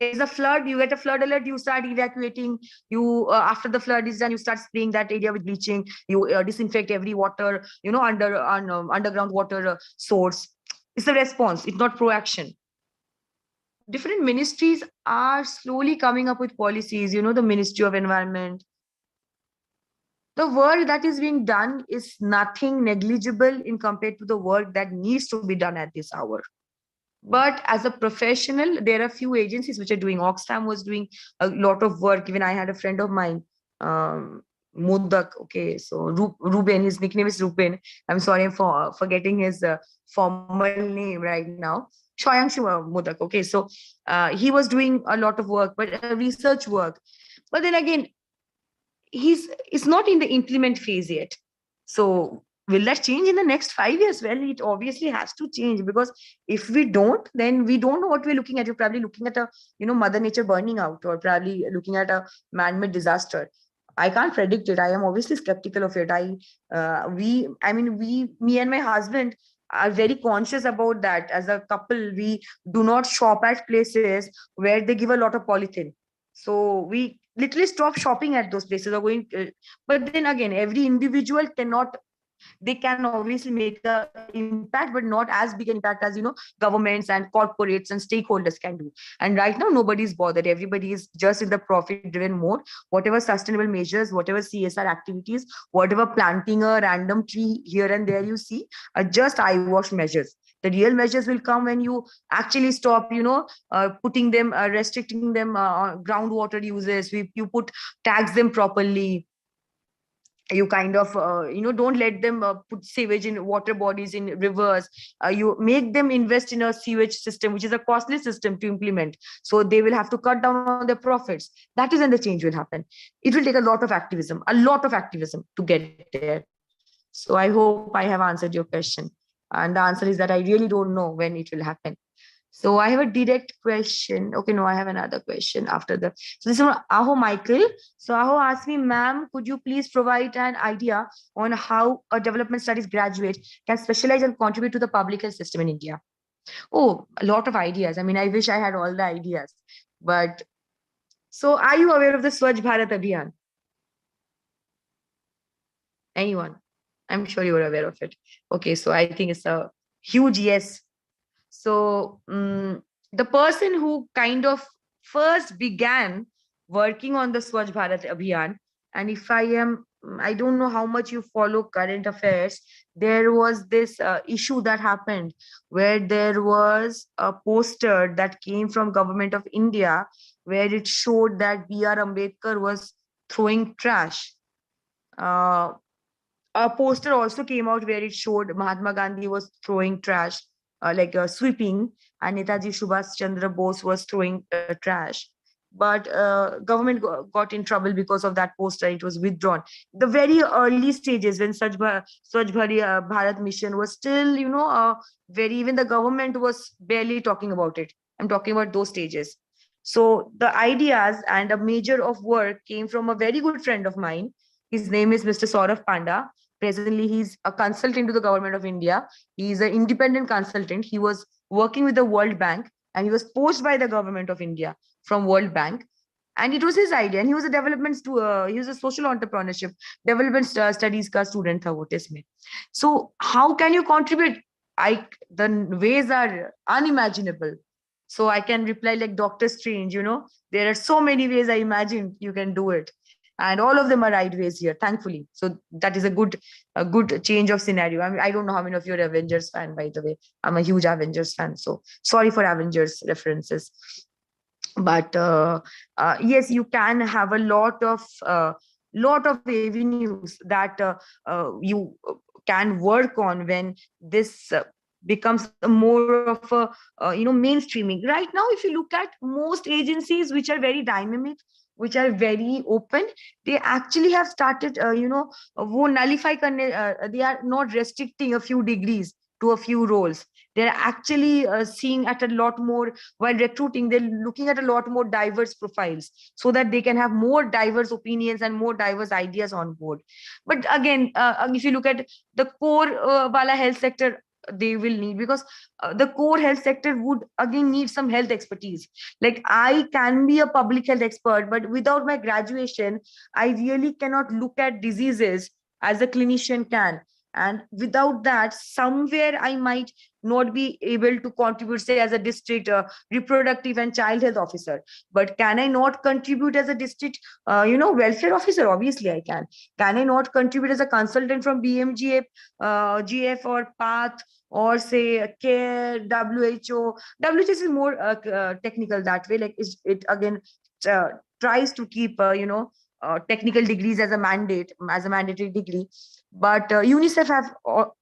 Speaker 2: is a flood, you get a flood alert, you start evacuating. You after the flood is done, you start spraying that area with bleaching. You disinfect every water, underground water source. It's a response. It's not proaction. Different ministries are slowly coming up with policies, the Ministry of Environment. The work that is being done is nothing negligible in compared to the work that needs to be done at this hour. But as a professional, there are few agencies which are doing. Oxfam was doing a lot of work. Even I had a friend of mine, Mudak. Okay, so Ruben, his nickname is Ruben. I'm sorry for forgetting his formal name right now. Shoyangshu Mudak. Okay, so he was doing a lot of work, but research work. But then again, it's not in the implement phase yet. So will that change in the next 5 years? Well, it obviously has to change, because if we don't, then we don't know what we're looking at. You're probably looking at a, Mother Nature burning out, or probably looking at a man-made disaster. I can't predict it. I am obviously skeptical of it. Me and my husband are very conscious about that. As a couple, we do not shop at places where they give a lot of polythene. So we literally stop shopping at those places or going. But then again, every individual cannot, they can obviously make an impact, but not as big an impact as governments and corporates and stakeholders can do. And right now nobody's bothered. Everybody is just in the profit driven mode. Whatever sustainable measures, whatever CSR activities, whatever planting a random tree here and there you see, are just eyewash measures. The real measures will come when you actually stop putting them, restricting them on groundwater uses. You put, tax them properly. You kind of don't let them put sewage in water bodies, in rivers. You make them invest in a sewage system, which is a costly system to implement, so they will have to cut down on their profits. That is when the change will happen. It will take a lot of activism to get there. So I hope I have answered your question, and the answer is that I really don't know when it will happen. So I have a direct question. Okay, no, I have another question after the. So this is from Aho Michael. So Aho asked me, ma'am, could you please provide an idea on how a development studies graduate can specialize and contribute to the public health system in India? Oh, a lot of ideas. I mean, I wish I had all the ideas. But so are you aware of the Swachh Bharat Abhiyan? Anyone? I'm sure you are aware of it. Okay, so I think it's a huge yes. So the person who kind of first began working on the Swachh Bharat Abhiyan, and if I don't know how much you follow current affairs, there was this issue that happened where there was a poster that came from Government of India where it showed that B.R. Ambedkar was throwing trash. A poster also came out where it showed Mahatma Gandhi was throwing trash, sweeping, and Netaji Subhash Chandra Bose was throwing trash. But government got in trouble because of that poster. It was withdrawn. The very early stages when Swachh Bharat mission was still, even the government was barely talking about it. I'm talking about those stages. So the ideas and a major of work came from a very good friend of mine. His name is Mr. Saurabh Panda. Presently, he's a consultant to the government of India. He's an independent consultant. He was working with the World Bank, and he was poached by the government of India from World Bank. And it was his idea. And he was he was a social entrepreneurship, development studies ka student tha wo isme. So how can you contribute? The ways are unimaginable. So I can reply like Dr. Strange, there are so many ways I imagine you can do it. And all of them are right ways here, thankfully. So that is a good change of scenario. I mean, I don't know how many of you are Avengers fan, by the way. I'm a huge Avengers fan, so sorry for Avengers references. But yes, you can have a lot of avenues that you can work on when this becomes more of a mainstreaming. Right now, if you look at most agencies which are very dynamic, which are very open, they actually have started wo nullify karne, they are not restricting a few degrees to a few roles. They're actually seeing at a lot more, while recruiting, they're looking at a lot more diverse profiles so that they can have more diverse opinions and more diverse ideas on board. But again, if you look at the core wala health sector, they will need, because the core health sector would again need some health expertise. Like, I can be a public health expert, but without my graduation, I really cannot look at diseases as a clinician can. And without that, somewhere I might not be able to contribute, say, as a district reproductive and child health officer. But can I not contribute as a district welfare officer? Obviously I can. Can I not contribute as a consultant from BMGF, GF or PATH, or say CARE, WHO? WHO is more technical that way. Like, it again tries to keep technical degrees as a mandatory degree. But UNICEF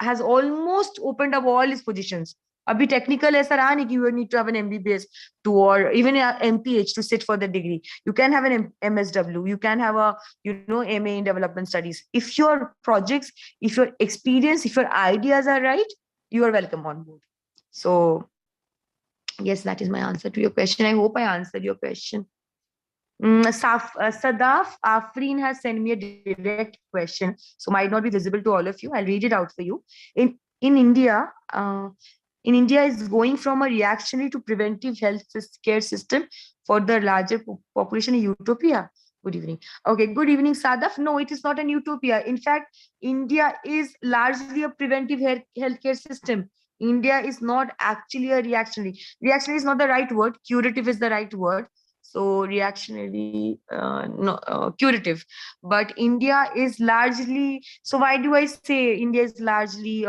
Speaker 2: has almost opened up all its positions Abhi technical aisa raha nahi ki you need to have an MBBS to, or even a MPH to sit for the degree. You can have an MSW, you can have a MA in development studies. If your projects, if your experience, if your ideas are right, you are welcome on board. So yes, that is my answer to your question. I hope I answered your question. Sadaf Afreen has sent me a direct question, so might not be visible to all of you. I'll read it out for you. In India, is going from a reactionary to preventive health care system for the larger population a utopia? Good evening. Okay, good evening, Sadaf. No, it is not an utopia. In fact, India is largely a preventive healthcare system. India is not actually a reactionary. Reactionary is not the right word. Curative is the right word. So reactionary, no, curative. But India is largely. So why do I say India is largely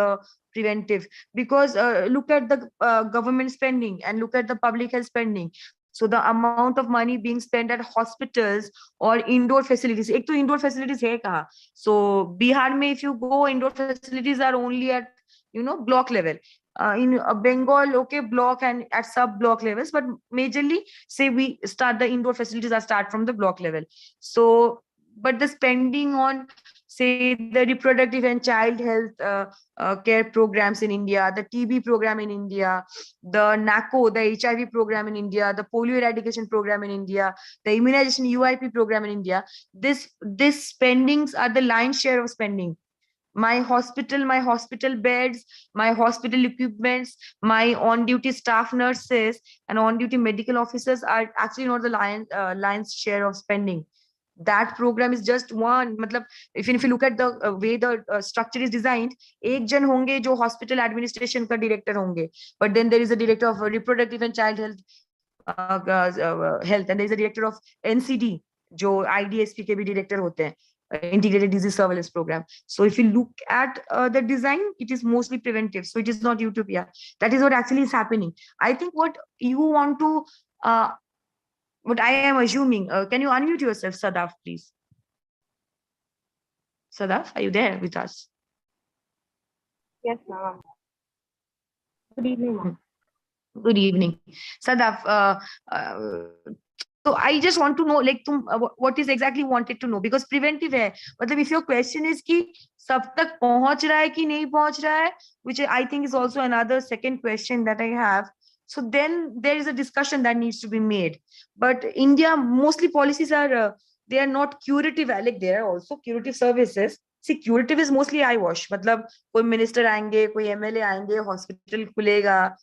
Speaker 2: preventive? Because look at the government spending and look at the public health spending. So the amount of money being spent at hospitals or indoor facilities. एक तो indoor facilities है कहाँ? So Bihar में if you go, indoor facilities are only at block level. In Bengal, okay, block and at sub block levels, but majorly say we start the indoor facilities are start from the block level. So, but the spending on say the reproductive and child health care programs in India, the TB program in India, the NACO, the HIV program in India, the polio eradication program in India, the immunization UIP program in India, this spendings are the lion's share of spending. My hospital beds, my hospital equipments, my on-duty staff nurses and on-duty medical officers are actually not the lion's share of spending. That program is just one. Matlab, if you look at the way the structure is designed, ek jan honge jo hospital administration ka director honge, but then there is a director of reproductive and child health, and there is a director of NCD, jo IDSP ke bhi director hote hain. Integrated disease surveillance program. So if you look at the design, it is mostly preventive. So it is not utopia. That is what actually is happening. I think what you want to, what I am assuming, can you unmute yourself, Sadaf, please? Sadaf, are you there with us?
Speaker 6: Yes, ma'am. Good evening, ma'am.
Speaker 2: Good evening. Sadaf, so I just want to know, like, what is exactly wanted to know, because preventive hai. Matlab, if your question is ki sab tak pahunch raha hai ki nahi pahunch raha hai, which I think is also another second question that I have. So then there is a discussion that needs to be made. But India, mostly policies are, they are not curative. Like there are also curative services. See, curative is mostly eyewash. Matlab, koi minister aayenge, koi MLA aayenge, hospital khulega.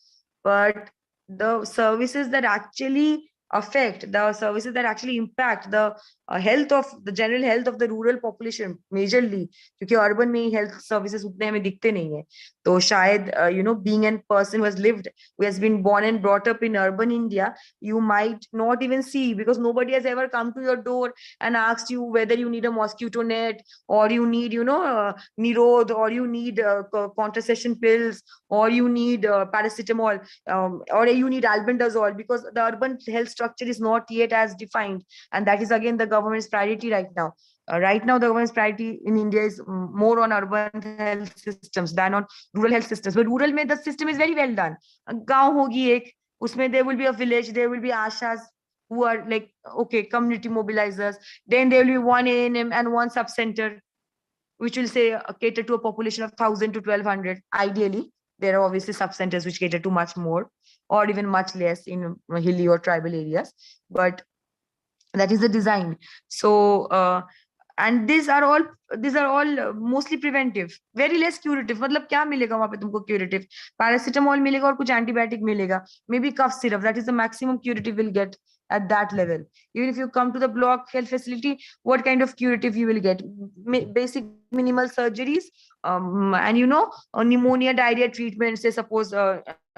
Speaker 2: But the services that actually affect, the services that actually impact the health of the general health of the rural population majorly, because urban में health services उतने हमें दिखते नहीं है. तो शायद being a person who has lived, who has been born and brought up in urban India, you might not even see, because nobody has ever come to your door and asked you whether you need a mosquito net, or you need Nirod, or you need contraception pills, or you need paracetamol, or you need albendazole, because the urban health structure is not yet as defined, and that is again the government's priority right now. Right now, the government's priority in India is more on urban health systems than on rural health systems. But rural mein the system is very well done. Gaon hogi ek, usme there will be a village, there will be ashas who are like, okay, community mobilizers. Then there will be one ANM and one sub-center, which will say cater to a population of 1,000 to 1,200. Ideally, there are obviously sub-centers which cater to much more, or even much less in hilly or tribal areas. But that is the design. So and these are all mostly preventive, very less curative. मतलब क्या मिलेगा वहाँ पे तुमको curative? Paracetamol मिलेगा और कुछ antibiotic मिलेगा, maybe cough syrup. That is the maximum curative will get at that level. Even if you come to the block health facility, what kind of curative you will get? Basic minimal surgeries, and pneumonia, diarrhea treatments, say suppose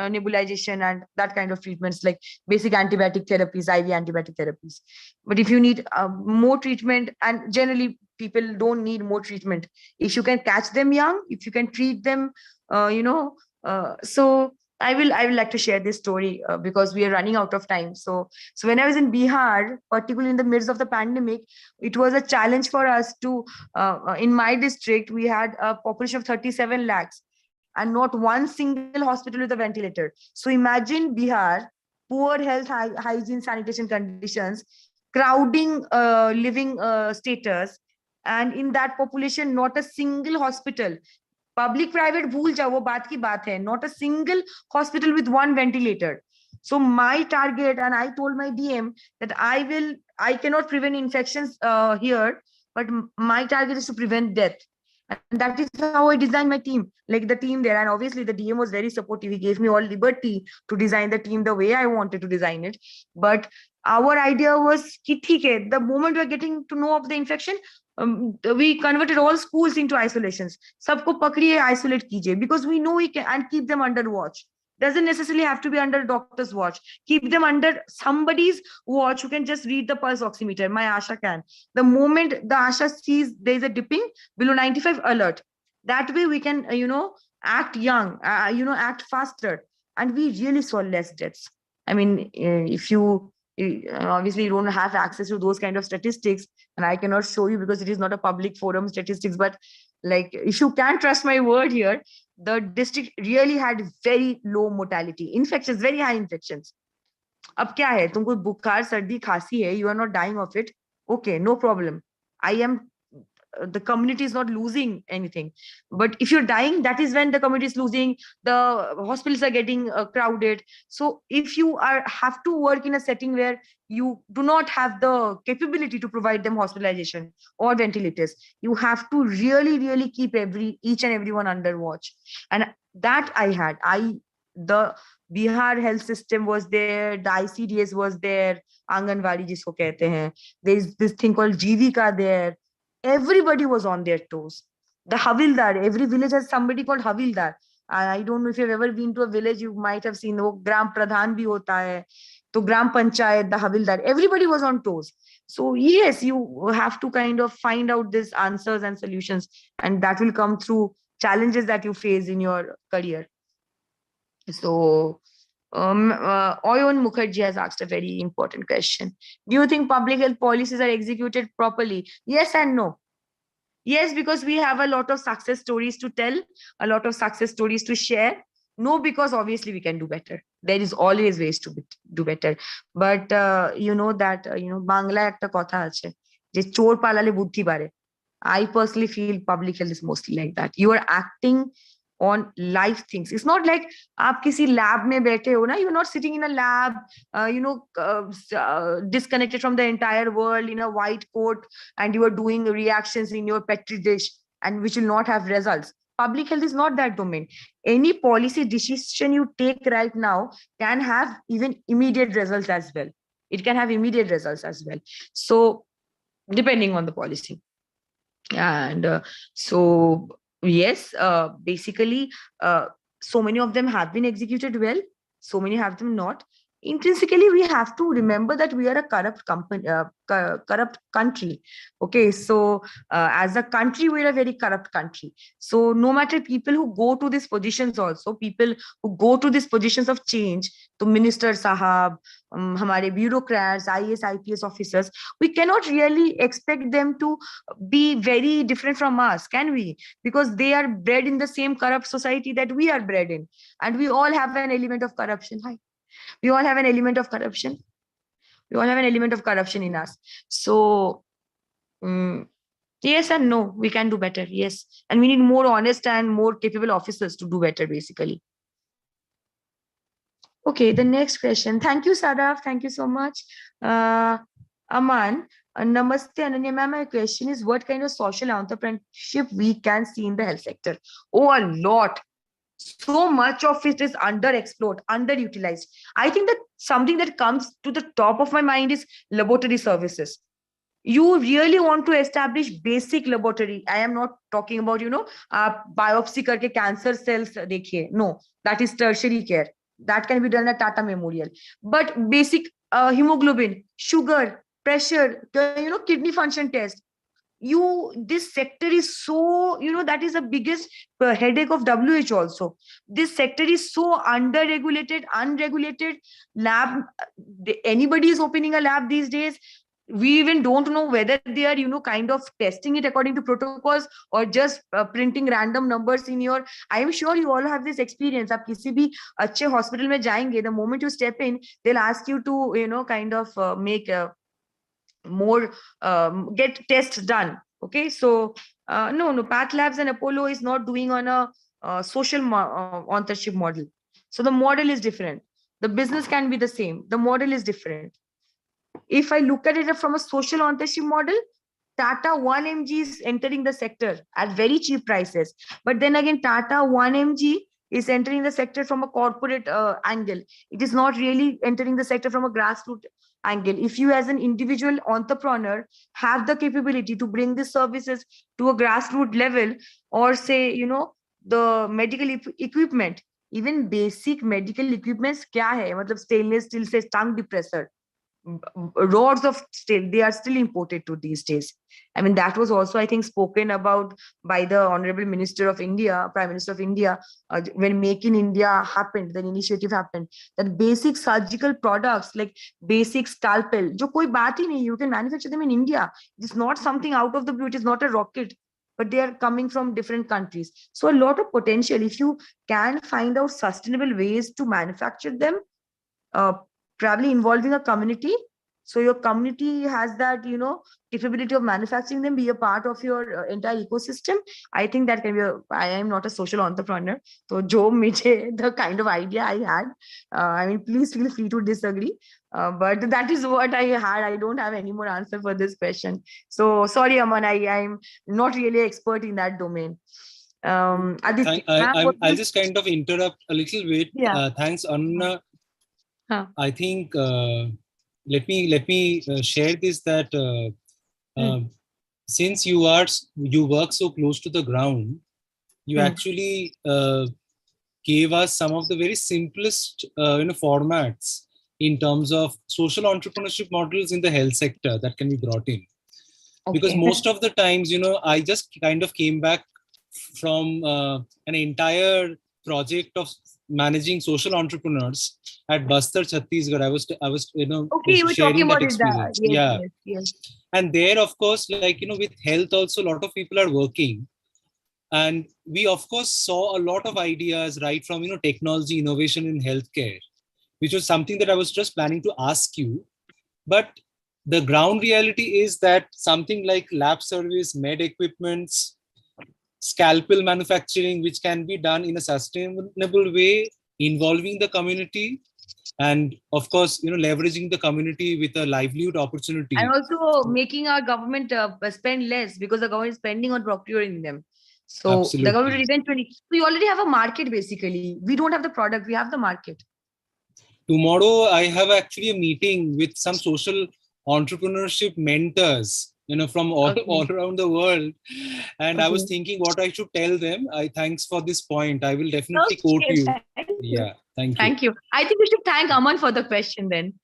Speaker 2: nebulization and that kind of treatments, like basic antibiotic therapies, IV antibiotic therapies. But if you need more treatment, and generally people don't need more treatment, if you can catch them young, if you can treat them, so I will like to share this story because we are running out of time. So when I was in Bihar, particularly in the midst of the pandemic, it was a challenge for us to, in my district, we had a population of 37 lakhs. and not one single hospital with a ventilator. So imagine Bihar, poor health, hygiene, sanitation conditions, crowding living status, and in that population, not a single hospital. Public private भूल जाओ, वो बात की बात है. Not a single hospital with one ventilator. So my target, and I told my DM that I cannot prevent infections here, but my target is to prevent death. And that is how I designed my team, like the team there. And obviously the DM was very supportive. He gave me all liberty to design the team the way I wanted to design it. But our idea was, the moment we are getting to know of the infection, we converted all schools into isolations. Sabko pakdiye, isolate kijiye, because we know we can, and keep them under watch. Doesn't necessarily have to be under a doctor's watch. Keep them under somebody's watch who can just read the pulse oximeter. My Asha can. The moment the Asha sees there's a dipping below 95, alert. That way we can, act young, act faster. And we really saw less deaths. I mean, if you obviously you don't have access to those kind of statistics, and I cannot show you because it is not a public forum statistics, but like, if you can trust my word here, the district really had very low mortality. Infections, very high infections. अब क्या है, तुमको बुखार सर्दी खांसी है, you are not dying of it, okay, no problem. The community is not losing anything. But if you're dying, that is when the community is losing, the hospitals are getting crowded. So if you have to work in a setting where you do not have the capability to provide them hospitalization or ventilators, you have to really, really keep each and everyone under watch. And that the Bihar health system was there, the ICDS was there, Anganwadi jisko kehte hain. There's this thing called Jivika there. Everybody was on their toes. The Havildar, every village has somebody called Havildar. I don't know if you've ever been to a village, you might have seen wo Gram Pradhan bhi hota hai. So Gram Panchayat, the Havildar, everybody was on toes. So yes, you have to kind of find out these answers and solutions, and that will come through challenges that you face in your career. So Oyon Mukherjee has asked a very important question. Do you think public health policies are executed properly? Yes and no. Yes, because we have a lot of success stories to tell, a lot of success stories to share. No, because obviously we can do better. There is always ways to do better. But you know that, Bangla ekta kotha ache, je chor palale buddhi bare. I personally feel public health is mostly like that. You are acting on live things. It's not like आप किसी lab में बैठे हो ना, you're not sitting in a lab, disconnected from the entire world in a white coat, and you are doing reactions in your petri dish, and which will not have results. Public health is not that domain. Any policy decision you take right now can have even immediate results as well. It can have immediate results as well. So depending on the policy. And so yes, basically, so many of them have been executed well, so many have them not. Intrinsically, we have to remember that we are a corrupt corrupt country. Okay, so as a country, we're a very corrupt country. So no matter people who go to these positions, also people who go to these positions of change, to minister sahab, hamare bureaucrats, IAS, IPS officers, we cannot really expect them to be very different from us, can we? Because they are bred in the same corrupt society that we are bred in, and we all have an element of corruption. We all have an element of corruption. We all have an element of corruption in us. So yes and no, we can do better. Yes. And we need more honest and more capable officers to do better, basically. Okay, the next question. Thank you, Sadaf. Thank you so much. Aman, Namaste, Ananya ma'am. My question is, what kind of social entrepreneurship we can see in the health sector? Oh, a lot. So much of it is underexplored, underutilized. I think that something that comes to the top of my mind is laboratory services. You really want to establish basic laboratory. I am not talking about, biopsy karke cancer cells dekhiye. No, that is tertiary care. That can be done at Tata Memorial. But basic hemoglobin, sugar, pressure, kidney function test. This sector is so, that is the biggest headache of WHO also. This sector is so unregulated. Lab, anybody is opening a lab these days. we even don't know whether they are, kind of testing it according to protocols or just printing random numbers in your. I am sure you all have this experience. आप किसी भी अच्छे hospital में जाएंगे, the moment you step in, they'll ask you to, kind of make more, get tests done. Okay, so no, Path Labs and Apollo is not doing on a social authorship model. So the model is different. The business can be the same. The model is different. If I look at it from a social authorship model, Tata 1mg is entering the sector at very cheap prices. But then again, Tata 1mg is entering the sector from a corporate angle. It is not really entering the sector from a grassroots angle. If you as an individual entrepreneur have the capability to bring these services to a grassroots level, or say, the medical equipment, even basic medical equipments kya hai? Matlab stainless steel se tongue depressor, rods of steel, they are still imported to these days. I mean, that was also, I think, spoken about by the Honorable Minister of India, Prime Minister of India, when Make in India happened, the initiative happened, that basic surgical products like basic scalpel, jo koi baat hi nahi, you can manufacture them in India. It's not something out of the blue, it is not a rocket, but they are coming from different countries. So a lot of potential, if you can find out sustainable ways to manufacture them, probably involving a community. So your community has that, capability of manufacturing them, be a part of your entire ecosystem. I think that can be I am not a social entrepreneur. So jo mujhe, the kind of idea I had, I mean, please feel free to disagree. But that is what I had. I don't have any more answer for this question. So sorry, Aman, I'm not really expert in that domain. Aditya,
Speaker 1: I'll just kind of interrupt a little bit.
Speaker 2: Yeah.
Speaker 1: Thanks, Anna.
Speaker 2: Huh.
Speaker 1: I think let me share this, that since you work so close to the ground, you actually gave us some of the very simplest formats in terms of social entrepreneurship models in the health sector that can be brought in. Okay. Because most of the times, I just kind of came back from an entire project of managing social entrepreneurs at Bastar, Chhattisgarh. I was
Speaker 2: okay, you were
Speaker 1: sharing
Speaker 2: talking
Speaker 1: that
Speaker 2: about
Speaker 1: experience.
Speaker 2: Yes,
Speaker 1: yeah.
Speaker 2: Yes.
Speaker 1: And there, of course, like, with health also, a lot of people are working. And we, of course, saw a lot of ideas right from, technology innovation in healthcare, which was something that I was just planning to ask you. But the ground reality is that something like lab service, med equipments, scalpel manufacturing, which can be done in a sustainable way, involving the community, and of course, leveraging the community with a livelihood opportunity.
Speaker 2: And also making our government spend less, because the government is spending on procuring them. So absolutely, the government will eventually, we already have a market basically. We don't have the product, we have the market.
Speaker 1: Tomorrow, I have actually a meeting with some social entrepreneurship mentors, from all around the world. And I was thinking what I should tell them. Thanks for this point. I will definitely quote you. Yeah, thank you.
Speaker 2: Thank you. I think we should thank Aman for the question then.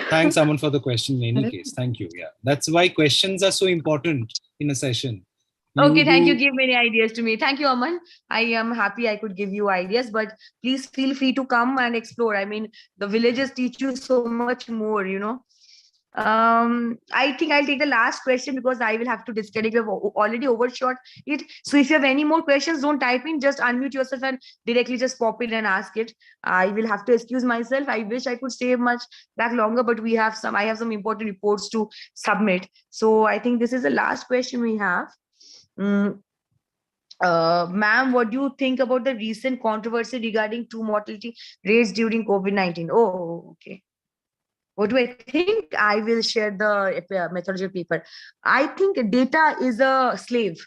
Speaker 1: Thanks, Aman, for the question in any case. Thank you. Yeah, that's why questions are so important in a session.
Speaker 2: Okay, thank you. Give many ideas to me. Thank you, Aman. I am happy I could give you ideas, but please feel free to come and explore. I mean, the villages teach you so much more, I think I'll take the last question because I will have to disconnect. We've already overshot it. So if you have any more questions, don't type in, just unmute yourself and directly just pop in and ask it. I will have to excuse myself. I wish I could stay much back longer, but I have some important reports to submit. So I think this is the last question we have. Ma'am, what do you think about the recent controversy regarding true mortality rates during COVID-19? Oh, okay. What do I think? I will share the methodology paper. I think data is a slave.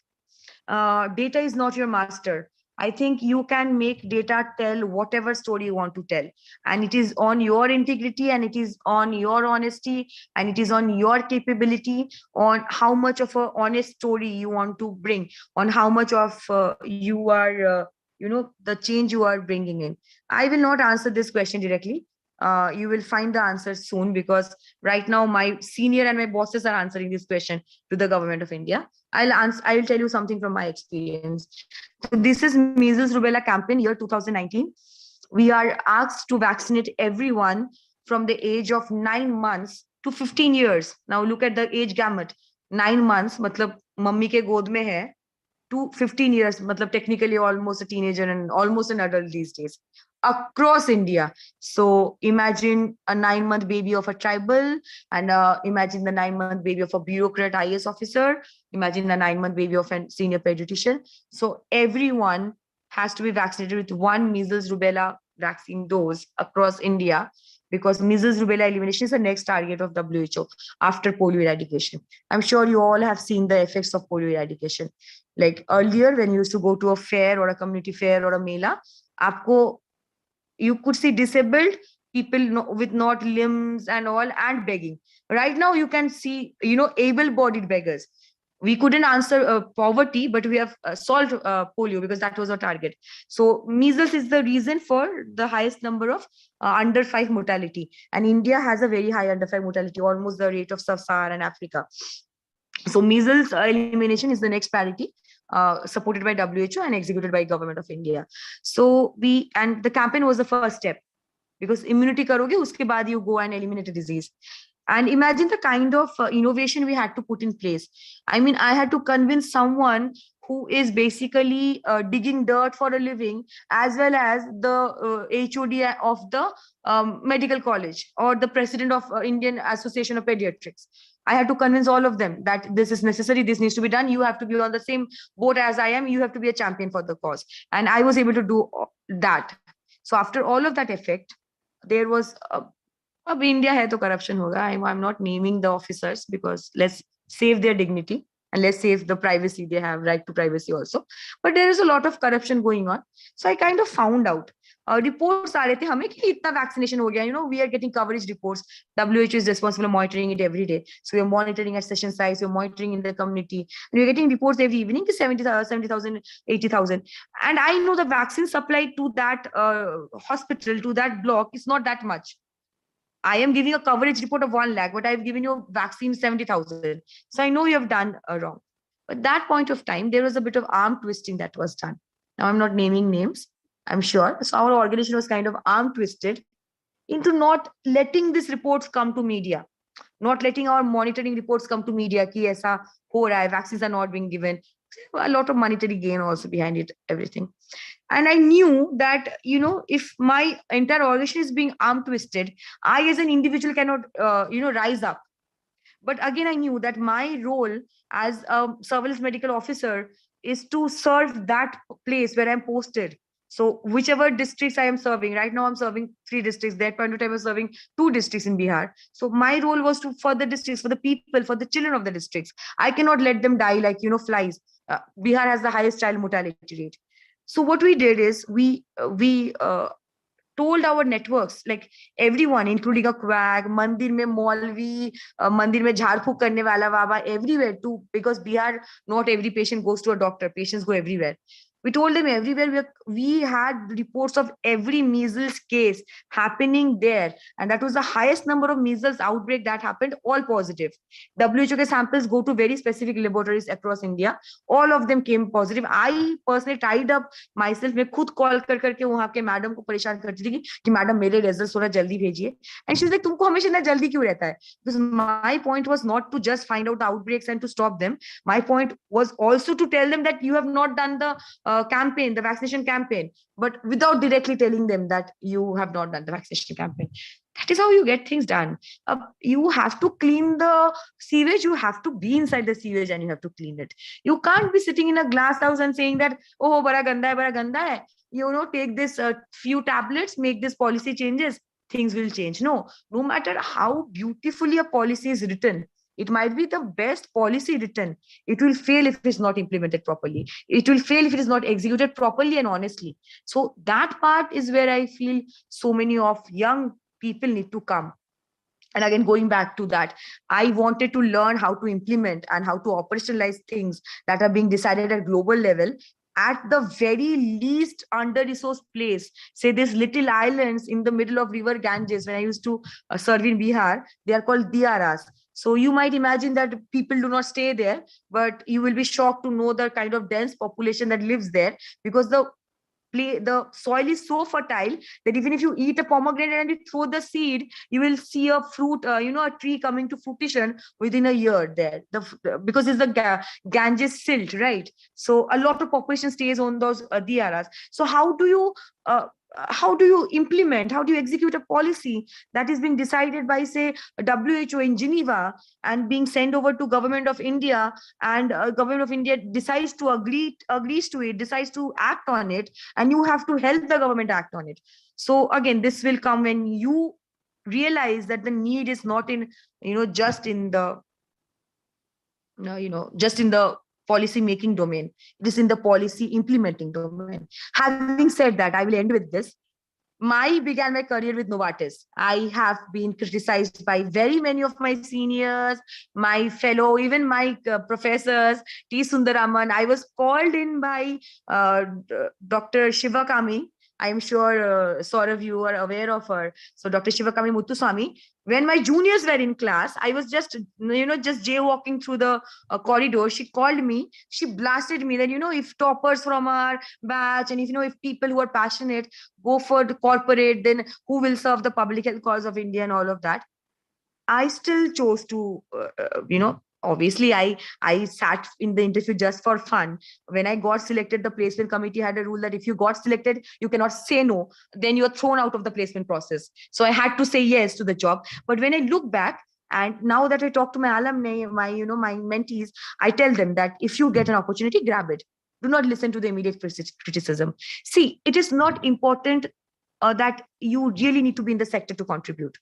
Speaker 2: Data is not your master. I think you can make data tell whatever story you want to tell. And it is on your integrity, and it is on your honesty, and it is on your capability, on how much of an honest story you want to bring, on how much of you are, the change you are bringing in. I will not answer this question directly. You will find the answer soon, because right now my senior and my bosses are answering this question to the government of India. I'll tell you something from my experience. So this is measles rubella campaign year 2019. We are asked to vaccinate everyone from the age of 9 months to 15 years. Now look at the age gamut. 9 months, matlab mummy ke god mein hai, to 15 years, matlab technically almost a teenager and almost an adult these days, across India. So imagine a 9-month baby of a tribal, and imagine the 9-month baby of a bureaucrat IS officer, imagine the 9-month baby of a senior pediatrician. So everyone has to be vaccinated with one measles rubella vaccine dose across India, because measles rubella elimination is the next target of WHO after polio eradication. I'm sure you all have seen the effects of polio eradication. Like earlier, when you used to go to a fair or a community fair or a mela, aapko, you could see disabled people with not limbs and all, and begging. Right now, you can see, able-bodied beggars. We couldn't answer poverty, but we have solved polio because that was our target. So measles is the reason for the highest number of under 5 mortality. And India has a very high under 5 mortality, almost the rate of sub-Saharan Africa. So measles elimination is the next priority, supported by WHO and executed by government of India. So the campaign was the first step, because immunity karoge, uske baad you go and eliminate a disease. And imagine the kind of innovation we had to put in place. I mean, I had to convince someone who is basically digging dirt for a living, as well as the HOD of the medical college, or the president of Indian Association of Pediatrics. I had to convince all of them that this is necessary, this needs to be done. You have to be on the same boat as I am. You have to be a champion for the cause. And I was able to do that. So after all of that effect, there was अब India है तो corruption होगा. I'm not naming the officers, because let's save their dignity and let's save the privacy. They have right to privacy also. But there is a lot of corruption going on. So I kind of found out. Reports आ रहे थे हमें कि इतना vaccination हो गया. We are getting coverage reports. WHO is responsible for monitoring it every day. So we're monitoring at session sites, we're monitoring in the community. And we're getting reports every evening, 70,000, 80,000. And I know the vaccine supply to that hospital, to that block, is not that much. I am giving a coverage report of 1 lakh, but I've given you vaccine 70,000. So I know you have done wrong. But that point of time, there was a bit of arm twisting that was done. Now I'm not naming names, I'm sure. So our organization was kind of arm twisted into not letting these reports come to media, not letting our monitoring reports come to media. Ki aisa ho raha hai, vaccines are not being given. A lot of monetary gain also behind it, everything. And I knew that, if my entire organization is being arm twisted, I as an individual cannot, rise up. But again, I knew that my role as a surveillance medical officer is to serve that place where I'm posted. So whichever districts I am serving, right now I'm serving 3 districts. That point of time I was serving 2 districts in Bihar. So my role was to, for the districts, for the people, for the children of the districts. I cannot let them die like, flies. Bihar has the highest child mortality rate. So what we did is we told our networks, like everyone, including a quack, mandir mein maulvi, mandir mein jhar phuk karne wala baba, everywhere too, because Bihar, not every patient goes to a doctor. Patients go everywhere. We told them everywhere. We had reports of every measles case happening there. And that was the highest number of measles outbreak that happened, all positive. WHO samples go to very specific laboratories across India. All of them came positive. I personally tied up myself. मैं खुद call करके वहां के madam को परेशान करती थी कि मैडम मेरे रिजल्ट्स थोड़ा जल्दी भेजिए. And she's like, तुमको हमेशा इतना जल्दी क्यों रहता है? Because my point was not to just find out the outbreaks and to stop them. My point was also to tell them that you have not done the campaign, the vaccination campaign, but without directly telling them that you have not done the vaccination campaign. That is how you get things done. You have to clean the sewage. You have to be inside the sewage and you have to clean it. You can't be sitting in a glass house and saying that, oh, bara ganda hai. Take this few tablets, make this policy changes, things will change. No matter how beautifully a policy is written, it might be the best policy written. It will fail if it is not implemented properly. It will fail if it is not executed properly and honestly. So that part is where I feel so many of young people need to come. And again, going back to that, I wanted to learn how to implement and how to operationalize things that are being decided at global level at the very least under-resourced place. Say these little islands in the middle of river Ganges, when I used to serve in Bihar, they are called diaras. So you might imagine that people do not stay there, but you will be shocked to know the kind of dense population that lives there, because the the soil is so fertile that even if you eat a pomegranate and you throw the seed, you will see a fruit, a tree coming to fruition within a year there. Because it's the Ganges silt, right? So a lot of population stays on those diyaras. So how do you implement, how do you execute a policy that is being decided by, say, WHO in Geneva and being sent over to government of India, and government of India decides to agrees to it, decides to act on it, and you have to help the government act on it. So again, this will come when you realize that the need is not in, just in the, just in the policy making domain. It is in the policy implementing domain. Having said that, I will end with this. Began my career with Novartis. I have been criticized by very many of my seniors, my fellow, even my professors, T. Sundaraman. I was called in by Dr. Shivakami. I'm sure Saurav, you are aware of her. So Dr. Shivakami Muthuswamy. When my juniors were in class, I was just jaywalking through the corridor. She called me. She blasted me that, if toppers from our batch and if people who are passionate go for the corporate, then who will serve the public health cause of India and all of that. I still chose to, obviously I sat in the interview just for fun. When I got selected, the placement committee had a rule that if you got selected, you cannot say no, then you're thrown out of the placement process. So I had to say yes to the job. But when I look back, and now that I talk to my alumni, my mentees, I tell them that if you get an opportunity, grab it. Do not listen to the immediate criticism. See, it is not important that you really need to be in the sector to contribute.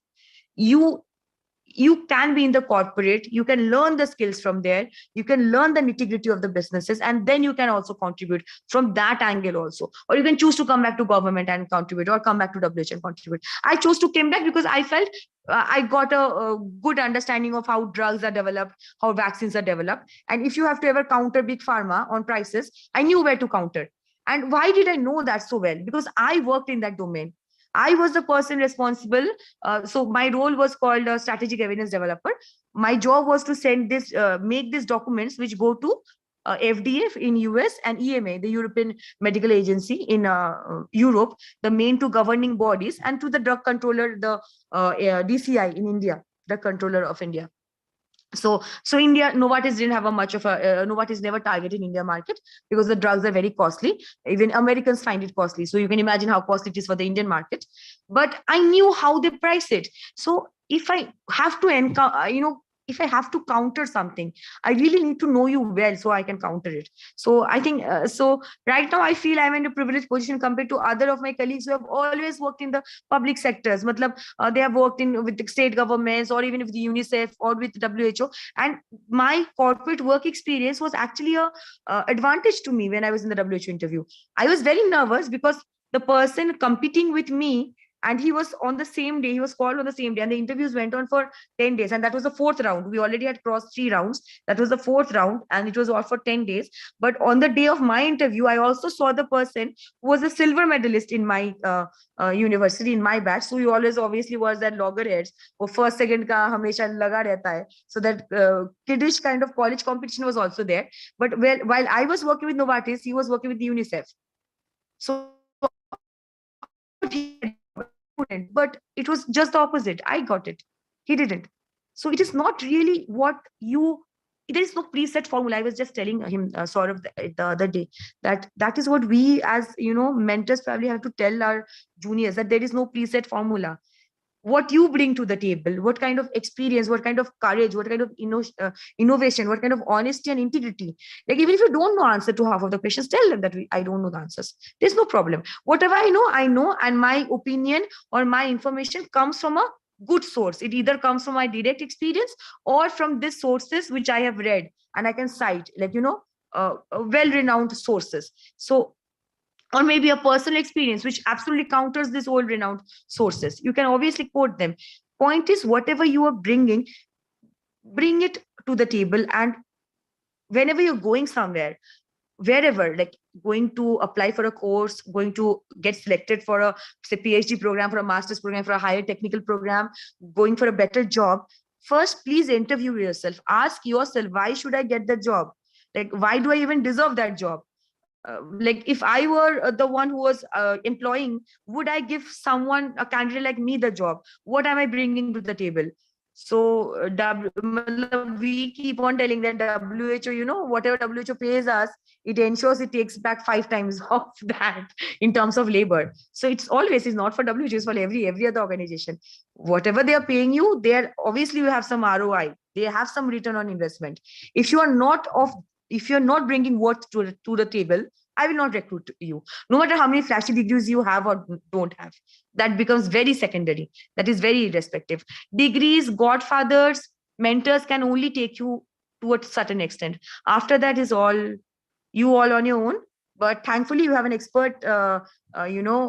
Speaker 2: You can be in the corporate, you can learn the skills from there, you can learn the nitty-gritty of the businesses, and then you can also contribute from that angle also. Or you can choose to come back to government and contribute, or come back to WHO and contribute. I chose to come back because I felt I got a good understanding of how drugs are developed, how vaccines are developed. And if you have to ever counter big pharma on prices, I knew where to counter. And why did I know that so well? Because I worked in that domain. I was the person responsible. So my role was called a strategic evidence developer. My job was to make these documents which go to FDA in US and EMA, the European Medical Agency in Europe, the main two governing bodies, and to the drug controller, the DCI in India, the controller of India. So India, Novartis didn't have Novartis never targeted India market because the drugs are very costly. Even Americans find it costly. So you can imagine how costly it is for the Indian market. But I knew how they price it. So if I have to if I have to counter something, I really need to know you well so I can counter it. So I think, right now I feel I'm in a privileged position compared to other of my colleagues who have always worked in the public sectors. They have worked with the state governments, or even with the UNICEF or with WHO. And my corporate work experience was actually a advantage to me when I was in the WHO interview. I was very nervous because the person competing with me, and he was on the same day, he was called on the same day, and the interviews went on for 10 days. And that was the fourth round. We already had crossed 3 rounds. That was the fourth round, and it was all for 10 days. But on the day of my interview, I also saw the person who was a silver medalist in my university, in my batch. So he always obviously was that loggerheads. Or first, second ka hamesha laga rehta hai. So that kiddish kind of college competition was also there. But while I was working with Novartis, he was working with the UNICEF. So but it was just the opposite. I got it. He didn't. So it is not really there is no preset formula. I was just telling him sort of the other day that is what we as mentors probably have to tell our juniors, that there is no preset formula. What you bring to the table, what kind of experience, what kind of courage, what kind of innovation, what kind of honesty and integrity. Like, even if you don't know answer to half of the questions, tell them that I don't know the answers. There's no problem. Whatever I know, and my opinion or my information comes from a good source. It either comes from my direct experience or from these sources which I have read and I can cite, like, well-renowned sources. So, or maybe a personal experience which absolutely counters these old renowned sources. You can obviously quote them. Point is, whatever you are bringing, bring it to the table. And whenever you're going somewhere, wherever, like going to apply for a course, going to get selected for a, say, PhD program, for a master's program, for a higher technical program, going for a better job, first, please interview yourself. Ask yourself, why should I get the job? Like, why do I even deserve that job? like if I were the one who was employing, would I give someone, a candidate like me, the job? What am I bringing to the table? So we keep on telling that WHO, whatever WHO pays us, it ensures it takes back 5 times of that in terms of labor. So it's always, it's not for WHO, it's for every other organization. Whatever they are paying you, there obviously you have some ROI. They have some return on investment. If you are not bringing worth to the table, I will not recruit you. No matter how many flashy degrees you have or don't have, that becomes very secondary. That is very irrespective. Degrees, godfathers, mentors can only take you to a certain extent. After that is all on your own. But thankfully, you have an expert,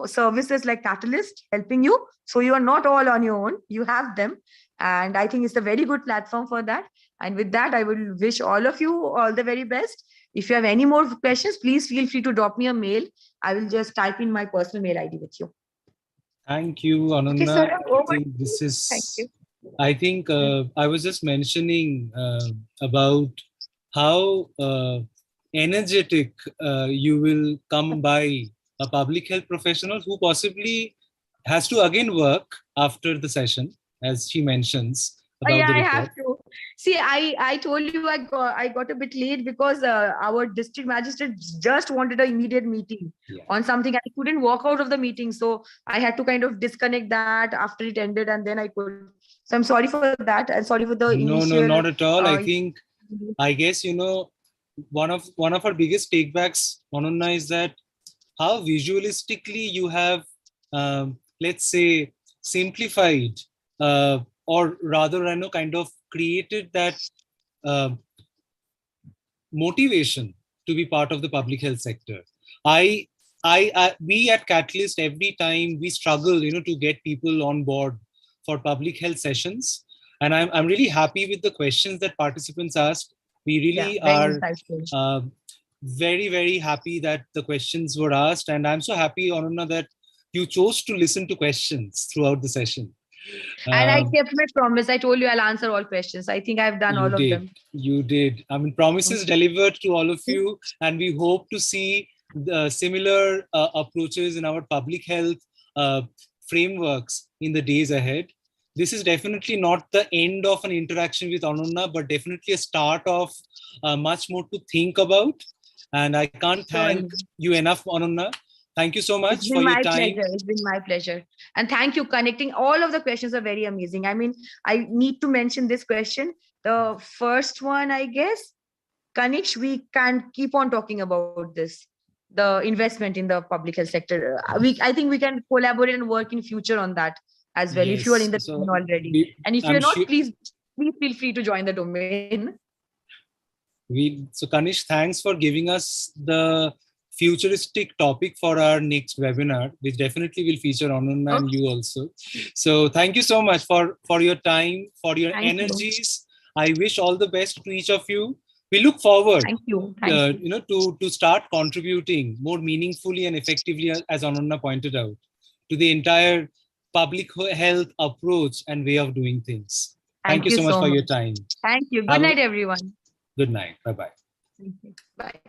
Speaker 2: services like Catalyst helping you. So you are not all on your own. You have them. And I think it's a very good platform for that. And with that, I will wish all of you all the very best. If you have any more questions, please feel free to drop me a mail. I will just type in my personal mail ID with you.
Speaker 1: Thank you, Ananya.
Speaker 2: Okay, sir,
Speaker 1: I think this is.
Speaker 2: Thank you.
Speaker 1: I think I was just mentioning about how energetic you will come by a public health professional who possibly has to again work after the session, as she mentions about
Speaker 2: Yeah,
Speaker 1: the
Speaker 2: I
Speaker 1: report.
Speaker 2: have to. See, I told you I got a bit late because our district magistrate just wanted an immediate meeting on something. I couldn't walk out of the meeting, so I had to kind of disconnect that after it ended, and then I could. So I'm sorry for that. I'm sorry for the initial.
Speaker 1: No, not at all. I think, I guess, one of our biggest takebacks, Ananya, is that how visualistically you have, let's say, simplified, or rather, kind of created that motivation to be part of the public health sector. We at Catalyst, every time we struggle, to get people on board for public health sessions. And I'm really happy with the questions that participants asked. We really are very, very happy that the questions were asked. And I'm so happy, Ananya, that you chose to listen to questions throughout the session.
Speaker 2: And I kept my promise. I told you I'll answer all questions. I think I've done all of them.
Speaker 1: You did. I mean, promises delivered to all of you. And we hope to see the similar approaches in our public health frameworks in the days ahead. This is definitely not the end of an interaction with Ananya, but definitely a start of much more to think about. And I can't thank you enough, Ananya. Thank you so much for your time.
Speaker 2: It's been my pleasure. And thank you. Connecting all of the questions are very amazing. I mean, I need to mention this question. The first one, I guess, Kanish, we can keep on talking about this, the investment in the public health sector. I think we can collaborate and work in future on that as well, if you are in the domain already. And if you're not, please feel free to join the domain.
Speaker 1: So Kanish, thanks for giving us the futuristic topic for our next webinar, which definitely will feature Ananya and you also. So thank you so much for your time, for your energies. I wish all the best to each of you. We look forward, to start contributing more meaningfully and effectively, as Ananya pointed out, to the entire public health approach and way of doing things. Thank you so much for your time.
Speaker 2: Thank you. Good night, everyone.
Speaker 1: Good night. Bye-bye.
Speaker 2: Thank you. Bye.